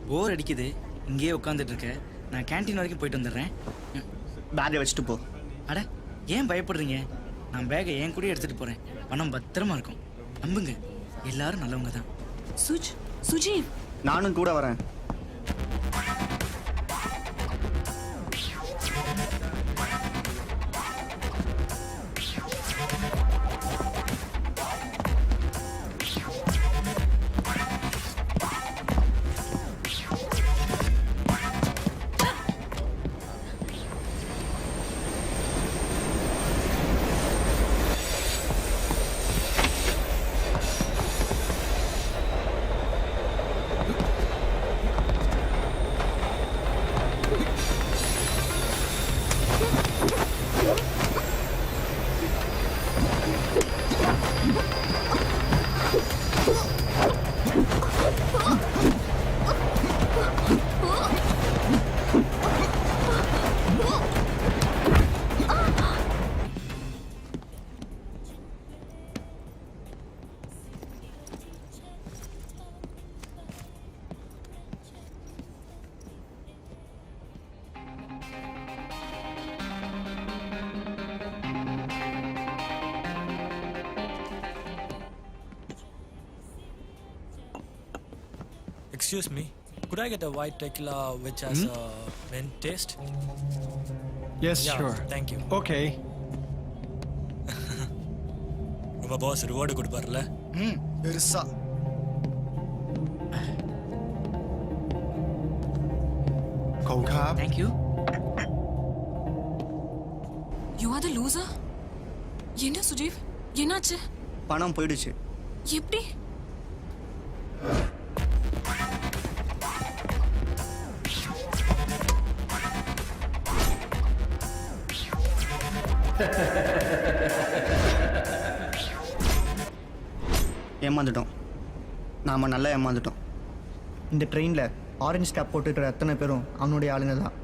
போர் அடிக்குது, இங்கேயே உட்காந்துட்டு இருக்க. நான் கேண்டீன் வரைக்கும் போயிட்டு வந்துடுறேன். பேக்கை வச்சுட்டு போ. அட ஏன் பயப்படுறீங்க? நான் பேக்கை என் கூட எடுத்துட்டு போறேன். பணம் பத்திரமா இருக்கும், நம்புங்க. எல்லாரும் நல்லவங்க தான். சுஜீவ், நானும் கூட வரேன். Excuse me, could I get a white tequila which has a mint taste? Yes, Yeah, sure. thank you. Okay. நம்ம பாஸ் ரிவார்டு கொடுப்பார்ல. பெருசா. Thank you. You are the loser? என்ன சுஜீவ், என்னாச்சு? பணம் போயிடுச்சு. எப்படி? ஏமாந்துட்டோம். நாம நல்லா ஏமாந்துட்டோம். இந்த ட்ரெயினில் ஆரஞ்சு கேப் போட்டுக்கிற அத்தனை பேரும் அவனுடைய ஆளுங்க தான்.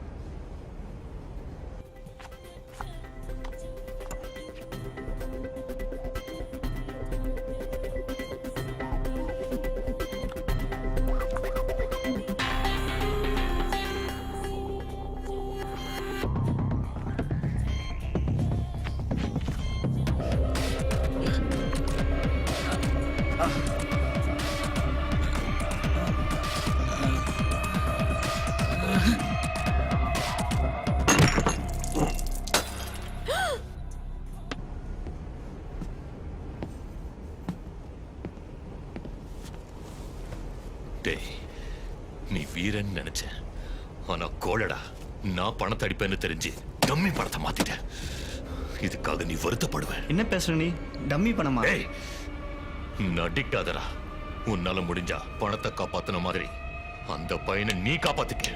நீ வீரன் நினைச்ச, ஆனா கோலடா. நான் பணத்தை அடிப்பேன்னு தெரிஞ்சு டம்மி பணத்தை மாத்திட்டேன். இதுக்காக நீ வருத்தப்படுவ. என்ன பேசுற நீ? டம்மி பணமா? நடிக்காதடா. உன்னால முடிஞ்சா பணத்தை காப்பாத்தின மாதிரி அந்த பையனை நீ காப்பாத்திக்க.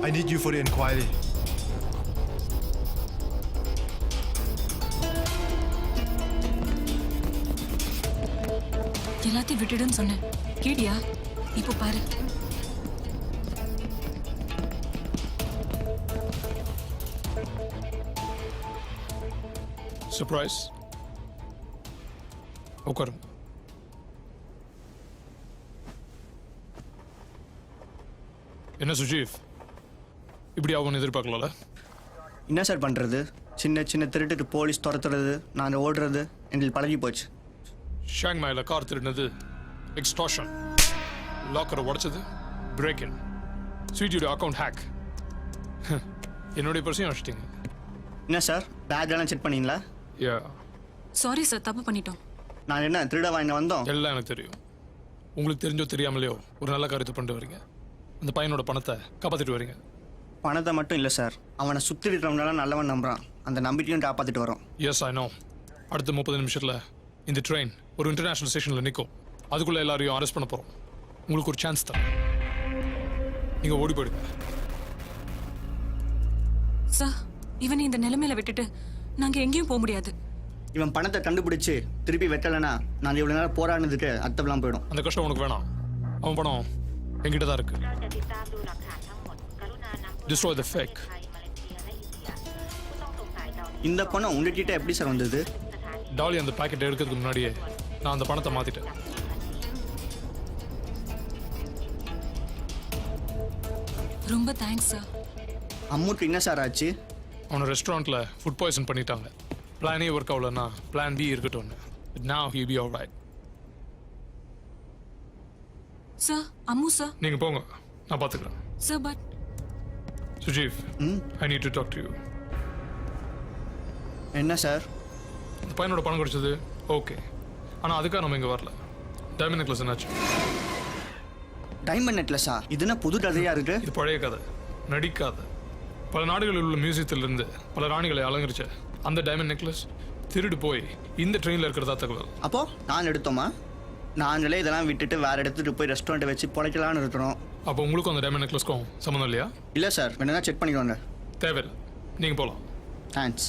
I need you for the inquiry. எல்லாத்தையும் விட்டுடுன்னு சொன்னேன், கேட்டியா? இப்போ பாரு. சர்ப்ரைஸ். உட்காருங்க. என்ன சுஜீவ், இப்படி ஆகும்னு எதிர்பார்க்கல. என்ன சார் பண்ணுறது? சின்ன சின்ன திருட்டுக்கு போலீஸ் துரத்துறது, நான் ஓடுறது எங்களுக்கு பழகி போச்சு. ஷாங் மாயில கார் திருடினது எக்ஸ்டார்ஷன், லாக்கரை உடைச்சது பிரேக் இன், ஸ்வீட்டியோட அக்கௌண்ட் ஹேக், என்னுடைய பர்சையும் அடிச்சிட்டிங்க. என்ன சார், பேக்லாம் செக் பண்ணீங்களா? சாரி சார், தப்பு பண்ணிட்டோம். நான் என்ன திருட வாங்க வந்தோம்? எல்லாம் எனக்கு தெரியும். உங்களுக்கு தெரிஞ்சோ தெரியாமலையோ ஒரு நல்ல காரியத்தை பண்ணிட்டு வரீங்க. அந்த பையனோட பணத்தை காப்பாற்றிட்டு வரீங்க. பணத்தை மட்டும் இல்லை சார், அவனை சுற்றி இருக்கிறவங்களால நல்லவன் நம்புறான். அந்த நம்பிக்கையும் காப்பாற்றிட்டு வரோம். Yes I know. அடுத்த 30 நிமிஷத்தில் இந்த ட்ரெயின் ஒரு இன்டர்நேஷனல் ஸ்டேஷனில் நிற்கும். அதுக்குள்ளே எல்லாரையும் அரெஸ்ட் பண்ண போகிறோம். உங்களுக்கு ஒரு சான்ஸ் தான், நீங்கள் ஓடி போயிடுங்க. சார், இவனை இந்த நிலைமையில விட்டுட்டு நாங்கள் எங்கேயும் போக முடியாது. இவன் பணத்தை கண்டுபிடிச்சு திருப்பி வைக்கலனா நாங்கள் இவ்வளோ நேரம் போராடினதுக்கு அர்த்தம்லாம் போயிடும். அந்த கஷ்டம் உனக்கு வேணாம். அவன் பணம் என்கிட்ட தான் இருக்கு. Destroy the fake. இந்த பணம் உங்ககிட்ட எப்படி சார் வந்தது? டாலி அந்த பாக்கெட் எடுக்கிறதுக்கு முன்னாடியே நான் அந்த பணத்தை மாத்திட்டேன். ரொம்ப தேங்க்ஸ் சார். அம்முக்கு என்ன சார் ஆச்சு? அவனை ரெஸ்டாரண்ட்ல ஃபுட் பாய்சன் பண்ணிட்டாங்க. பிளானே ஒர்க் ஆகலன்னா பிளான் பி இருக்கட்டும். Now he'll be all right. Sir, Ammu sir. நீங்க போங்க, நான் பாத்துக்கிறேன். Sir, but Sujeev, I need to talk to you. என்ன சார்? இந்த பையனோட பணம் கிடைச்சது ஓகே, ஆனா அதுக்காக நம்ம இங்க வரல. டைமண்ட் நெக்லஸ் என்னாச்சு? டைமண்ட் நெக்லஸா? இது என்ன புது கதையா இருக்கு? இது பழைய கதை, நடிக்காத. பல நாடுகளில் உள்ள மியூசியத்திலிருந்து பல ராணிகளை அலங்கரிச்ச அந்த டைமண்ட் நெக்லஸ் திருடு போய் இந்த ட்ரெயினில் இருக்கிறதா தகவல். அப்போ நான் எடுத்தோமா? நாங்களே இதெல்லாம் விட்டுட்டு வேற இடத்துக்கு போய் ரெஸ்டாரண்ட் வச்சு பொழைக்கலான்னு இருக்கிறோம். அப்போ உங்களுக்கும் அந்த டைமண்ட் நெக்லஸ்க்கும் சம்மந்தம் இல்லையா? இல்லை சார், வேணா செக் பண்ணிக்கோங்க. தேவையில்லை, நீங்கள் போகலாம். தேங்க்ஸ்.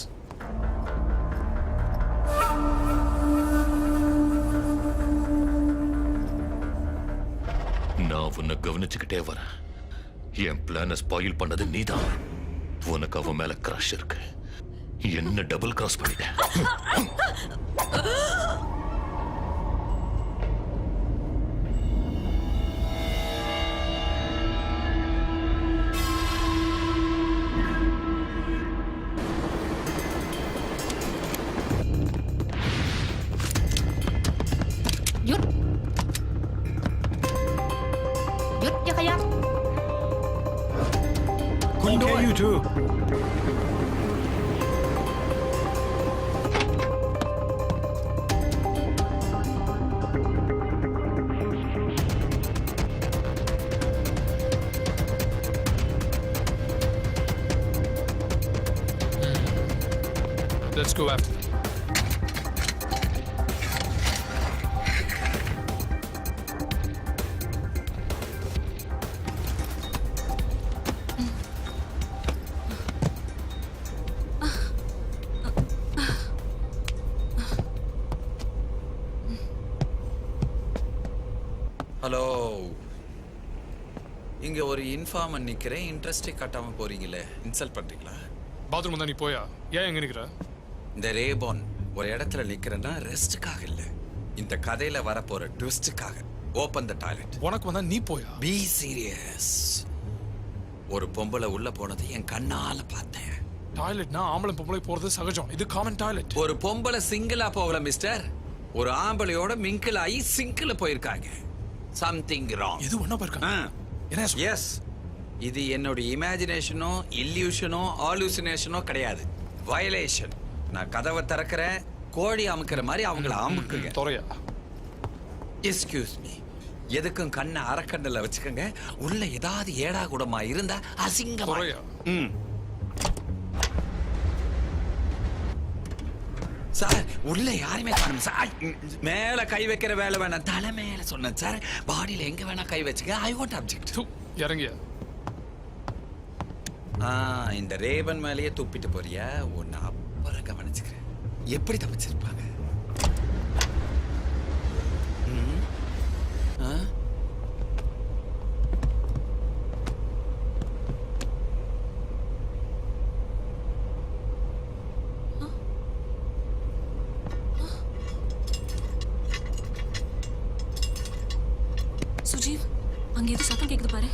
நான் உன்னை கவனிச்சுக்கிட்டே வரேன். என் பிளானை ஸ்பாயில் பண்ணது நீதான். உனக்கு அவன் மேல கிராஷ் இருக்கு. என்ன டபுள் கிராஸ் பண்ணிட்டேன். Okay, you too. Let's go after them. Hello, இங்க ஒரு இன்ஃபார்மர் நிக்கிறேன். இன்ட்ரெஸ்டே காட்டாம போறீங்களே, இன்சல்ட் பண்றீங்களா? பாத்ரூம் தான் நீ போயா? ஏன் எங்க நிக்கிற? இந்த ரேபான் ஒரு இடத்துல நிக்கிறேன்னா ரெஸ்டுக்காக இல்ல, இந்த கதையில வரப்போற ட்விஸ்டுக்காக. Open the toilet. உனக்கு வந்தா நீ போயா? Be serious. ஒரு பொம்பளை உள்ள போனது என் கண்ணால பார்த்தேன். டாய்லெட்னா ஆம்பளை பொம்பளை போறது சகஜம். இது காமன் டாய்லெட். ஒரு பொம்பளை சிங்கிளா போகல மிஸ்டர். ஒரு ஆம்பளையோட மிங்கிள் ஆகி சிங்கிள் போயிருக்காங்க. Something wrong. எது ஒண்ணா போயிருக்காங்க? எஸ், இது என்னோட இமேஜினேஷனோ இல்லியூஷனோ ஆலூசினேஷனோ கிடையாது, வயலேஷன். நான் கதவை திறக்கிறேன், கோழி அமுக்கிற மாதிரி அவங்கள அமுக்குங்க. துறையா, எஸ்கியூஸ் மீ. எதுக்கும் கண்ணை அறக்கண்ணில் வச்சுக்கோங்க. உள்ள ஏதாவது ஏடா கூடமா இருந்தா அசிங்கமா. சார் உள்ள யாருமே காணும் சார். மேல கை வைக்கிற வேலை வேணாம், தலை மேல சொன்னேன் சார். பாடியில எங்க வேணா கை வச்சுக்க. I want object. இறங்கிய இந்த ரேவன் மேலேயே துப்பிட்டு போறியா? ஒன்னு அப்புறம் கவனிச்சுக்கிறேன். எப்படி தப்பிச்சிருப்பாங்க? சுஜீவ், அங்க ஏதோ சத்தம் கேக்குது பாரு.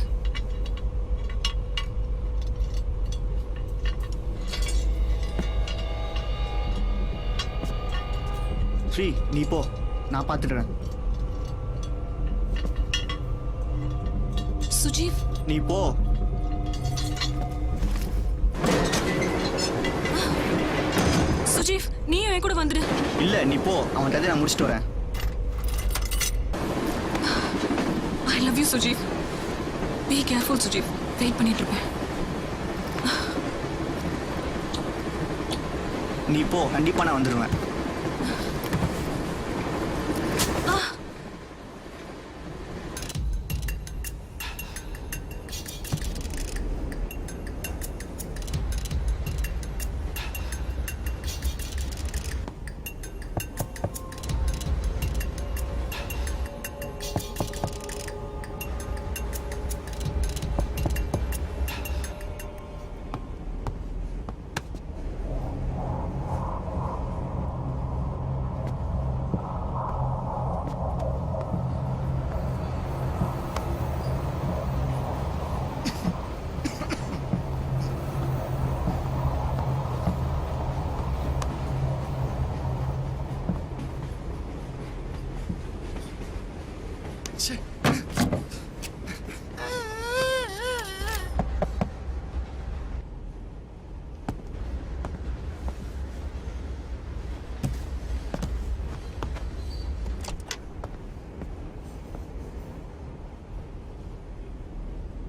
ஸ்ரீ, நீ போ, நான் பார்த்துடுறேன். சுஜீவ், நீ போ. சுஜீவ், நீயும் என் கூட வந்துடு. இல்ல, நீ போ, அவன் கதையை நான் முடிச்சுட்டு வரேன். I love you Sujeev. Be careful Sujeev. Wait பண்ணிட்டு இருப்பேன். நீ போ, கண்டிப்பா நான் வந்துடுவேன்.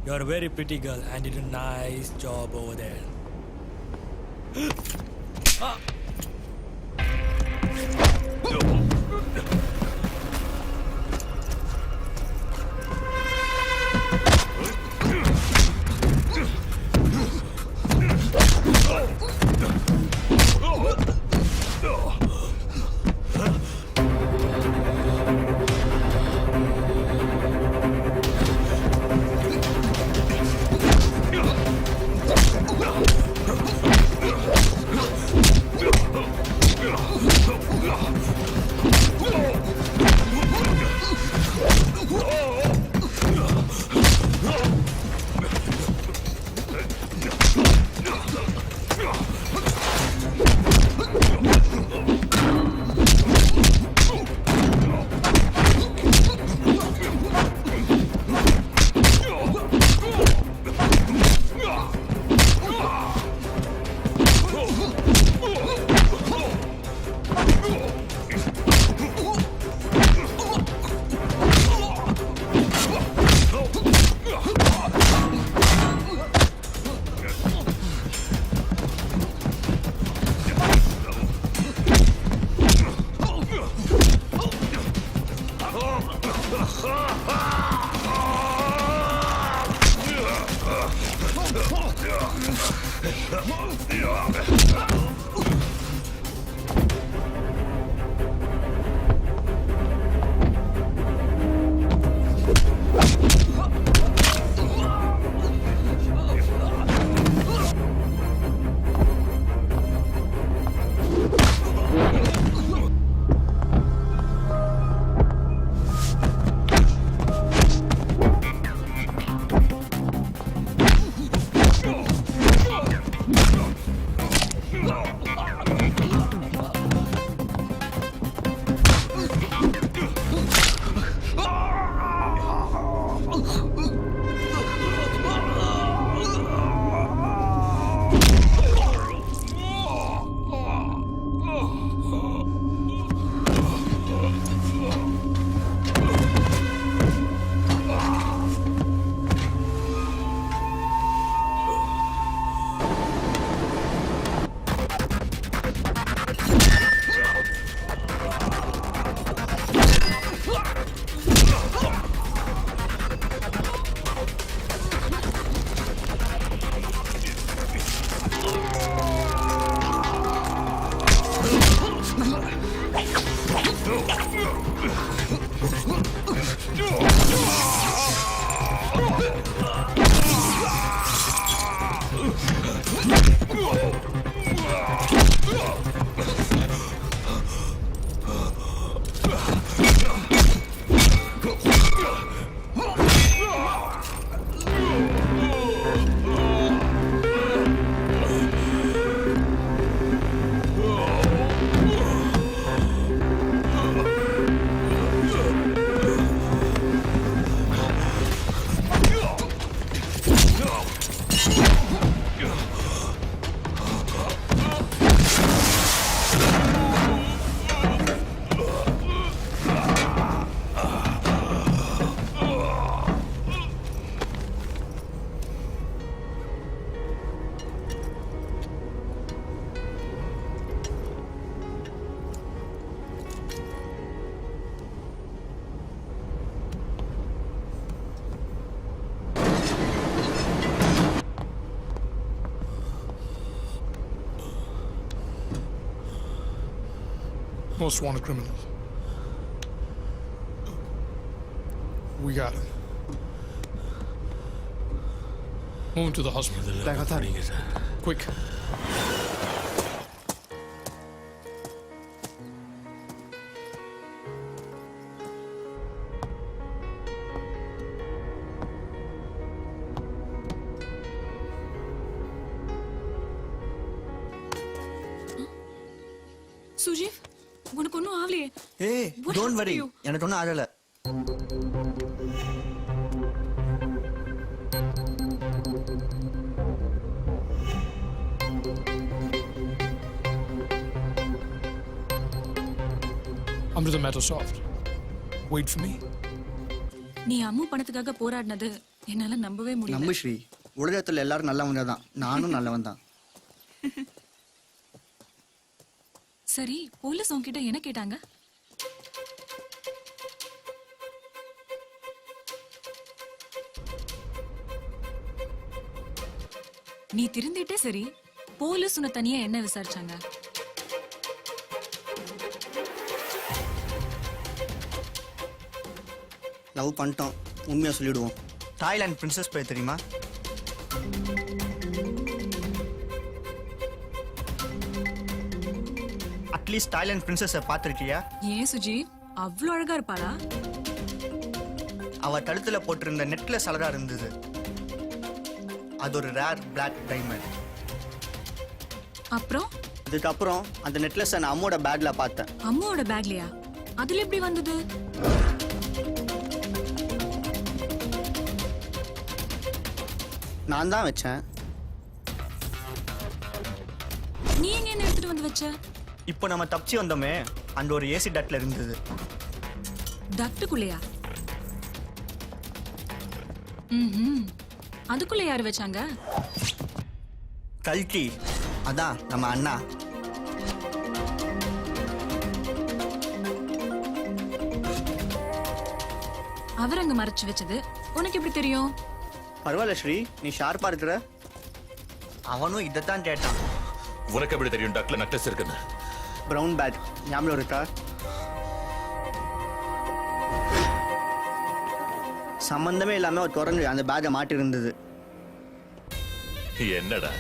You're a very pretty girl and did a nice job over there. No! Most wanted criminal. We got it. Move him to the hospital. Quick. சுஜீவ் உனக்கு ஒன்றும் ஆகலையே. ஏய் What டோன்ட் happened வரி, to you? எனக்கு ஒன்றும் ஆகலை. Amrita, matter soft. Wait for me. நீ அம்மு பணத்துக்காக போராடினது என்னால நம்பவே முடியல. நம்பு ஸ்ரீ, உலகத்தில் எல்லாரும் நல்லவங்க தான், நானும் நல்லவன் தான். சரி, போலீஸ் உன்கிட்ட என்ன கேட்டாங்க? நீ திருந்திட்டே சரி, போலீஸ் உன்னை தனியா என்ன விசாரிச்சாங்க? லவ் பண்ணிட்டோம், உண்மையா சொல்லிடுவோம். தாய்லாந்து பிரின்சஸ் பேர் தெரியுமா? அட்லீஸ்ட் தாய்லாந்து பிரின்சஸை பார்த்துருக்கியா? ஏன் சுஜி, அவ்வளோ அழகா இருப்பாளா? அவ கழுத்துல போட்டிருந்த நெக்லஸ் அழகா இருந்தது. அது ஒரு ரேர் பிளாக் டைமண்ட். அப்புறம் இதுக்கப்புறம் அந்த நெக்லஸை நான் அம்மோட பேக்ல பார்த்தேன். அம்மாவோட பேக்லயா? அதுல எப்படி வந்தது? நான் தான் வச்சேன். நீ எங்க என்ன எடுத்துட்டு வந்து வச்ச? இப்போ நம்ம தப்பிச்சு வந்தோமே, அந்த ஒரு ஏசி டட்ல இருந்தது. டக்டுக்குள்ளையா? அதுக்குள்ள யாரு வச்சாங்க? கல்கி, அதான் நம்ம அண்ணா. அவர் அங்க மறைச்சு வச்சது உனக்கு எப்படி தெரியும்? பரவாயில்ல ஸ்ரீ, நீ ஷார்ப்பா இருக்கிற. அவனும் இதைத்தான் கேட்டான். உனக்கு எப்படி தெரியும் டக்ல நெக்லஸ் இருக்குன்னு? பிரவுன் பேக் ஞாபகம் இருக்கா? சம்பந்தமே இல்லாம ஒரு குரங்கு அந்த பேக்கை மாட்டி இருந்தது. என்னடா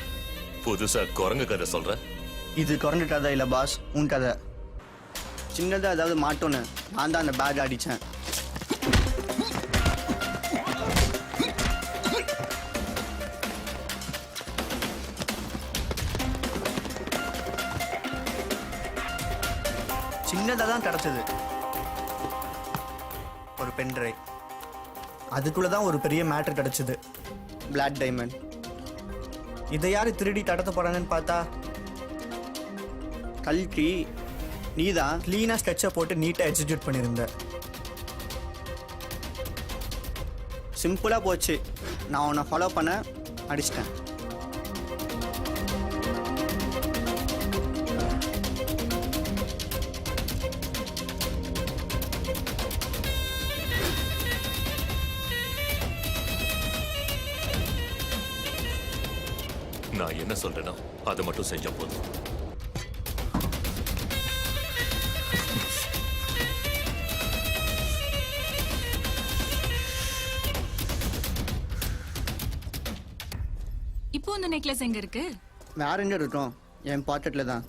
புதுசா குரங்கு கதை சொல்ற? இது குரங்கு கதை இல்ல பாஸ், உன் கதை. சின்னதா ஏதாவது மாட்டோன்னு நான் தான் அந்த பேக் அடிச்சேன். சின்னதாக தான் கிடச்சது, ஒரு பென்ட்ரைவ். அதுக்குள்ளே தான் ஒரு பெரிய மேட்டர் கிடச்சிது, பிளாக் டைமண்ட். இதை யார் திருடி கடத்த போகிறாங்கன்னு பார்த்தா கல்கி. நீ தான் க்ளீனாக ஸ்கெட்சை போட்டு நீட்டாக எக்ஸிக்யூட் பண்ணியிருந்த. சிம்பிளாக போச்சு. நான் உன்னை ஃபாலோ பண்ண அடிச்சிட்டேன். நான் என்ன சொல்றேனோ அதை மட்டும் செஞ்ச போதும். இப்போ அந்த நெக்லஸ் எங்க இருக்கு? வேற எங்க இருக்கும்? என் பாக்கெட்ல தான்.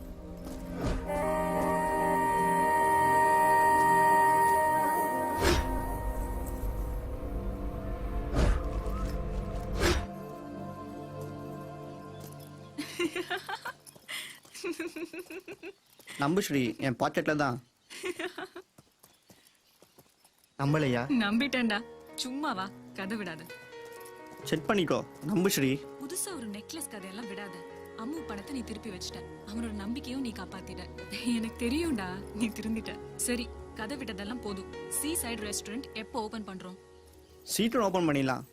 நம்பு ஸ்ரீ, என் பாக்கெட்ல தான். நம்பலையா? நம்பிட்டேன்டா, சும்மாவா, கதை விடாத. செக் பண்ணிக்கோ, நம்பு ஸ்ரீ. புதுசா ஒரு நெக்லஸ் கதையெல்லாம் விடாத. அம்மு பணத்தை நீ திருப்பி வச்சிட்ட, அவனோட நம்பிக்கையும் நீ காப்பாத்திட்ட. எனக்கு தெரியும்டா, நீ திருந்திட்ட. சரி, கதை விட்டதெல்லாம் போதும். சீ சைடு ரெஸ்டாரண்ட் எப்போ ஓபன் பண்றோம்? சீக்கிரம் ஓபன் பண்ணிடலாம்.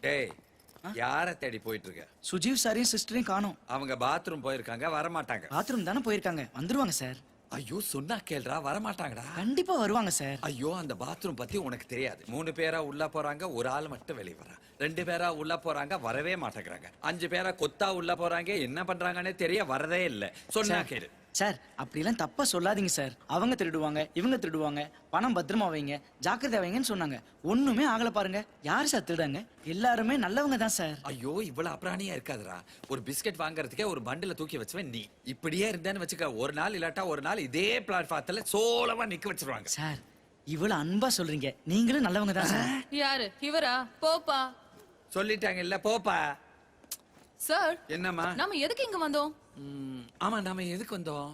டேய் யார தேடி போயிட்டு இருக்க? சுஜீவ் சாரையும் சிஸ்டரையும் காணோம். அவங்க பாத்ரூம் போயிருக்காங்க, வரமாட்டாங்க. பாத்ரூம் தானே போயிருக்காங்க, வந்துருவாங்க சார். ஐயோ சொன்னா கேள்றா, வரமாட்டாங்கடா. கண்டிப்பா வருவாங்க சார். ஐயோ அந்த பாத்ரூம் பத்தி உனக்கு தெரியாது. 3 பேரா உள்ள போறாங்க, ஒரு ஆள் மட்டும் வெளிய வர்றான். 2 பேரா உள்ள போறாங்க, வரவே மாட்டேங்கிறாங்க. 5 பேரா கொத்தா உள்ள போறாங்க, என்ன பண்றாங்கன்னே தெரிய வரதே இல்ல. சொன்னா கேளு. சார் அப்படிலாம் தப்பா சொல்லாதீங்க சார். அவங்க திருடுவாங்க, இவங்க திருடுவாங்க, பணம் பத்திரமா வைங்க, ஜாக்கிரதை வைங்கன்னு சொன்னாங்க. ஒண்ணுமே ஆகல பாருங்க. யார் சார் திருடாங்க? எல்லாருமே நல்லவங்க தான் சார். ஐயோ இவ்வளவு அப்ராணியா இருக்காதுடா. ஒரு பிஸ்கட் வாங்குறதுக்கே ஒரு பண்டில தூக்கி வச்சுவேன் நீ. இப்படியே இருந்தேன்னு வச்சுக்க, ஒரு நாள் இல்லாட்டா ஒரு நாள் இதே பிளாட்ஃபார்ம்ல சோலமா நிக்க வச்சிருவாங்க. சார் இவ்வளவு அன்பா சொல்றீங்க, நீங்களும் நல்லவங்க தான் சார். யாரு இவரா? போப்பா. சொல்லிட்டாங்க இல்ல, போப்பா. சார் என்னம்மா? நாம எதுக்கு இங்க வந்தோம்? ஆமா நாம எதுக்கு வந்தோம்?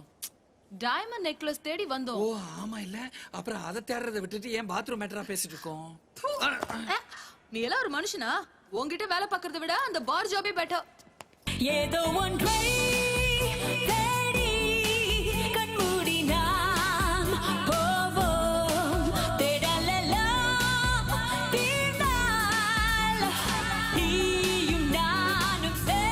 டைமண்ட் நெக்லஸ் தேடி வந்தோம். ஓ ஆமா இல்ல, அப்புறம் அதை தேடுறதை விட்டுட்டு ஏன் பாத்ரூம் மேட்டரா பேசிட்டு இருக்கோம்? நீ எல்லாம் ஒரு மனுஷனா? உன்கிட்ட வேலை பார்க்கறத விட அந்த பார் ஜாபே பெட்டர். ஏதோ ஒன்றை தேடி கண்மூடி நாம் போவோம். தேடலெல்லாம் தீர்ந்தால் நீயும் நானும் சேர்வோமே.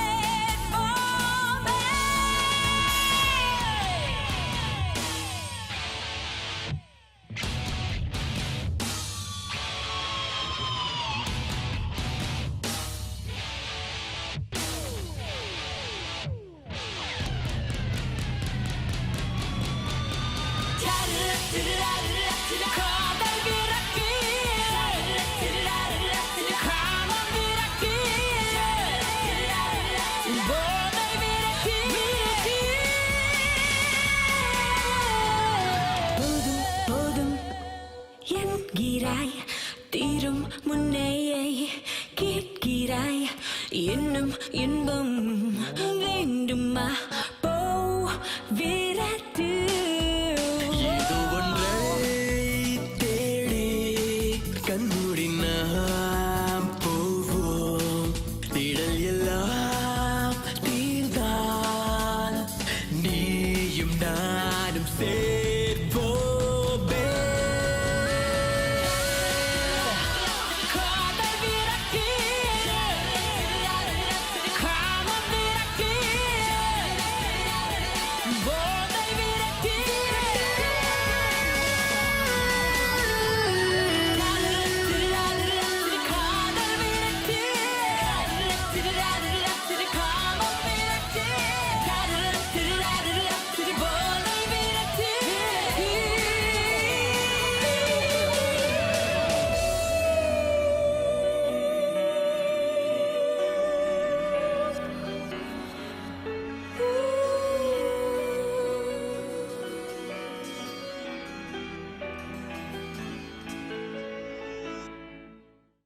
Come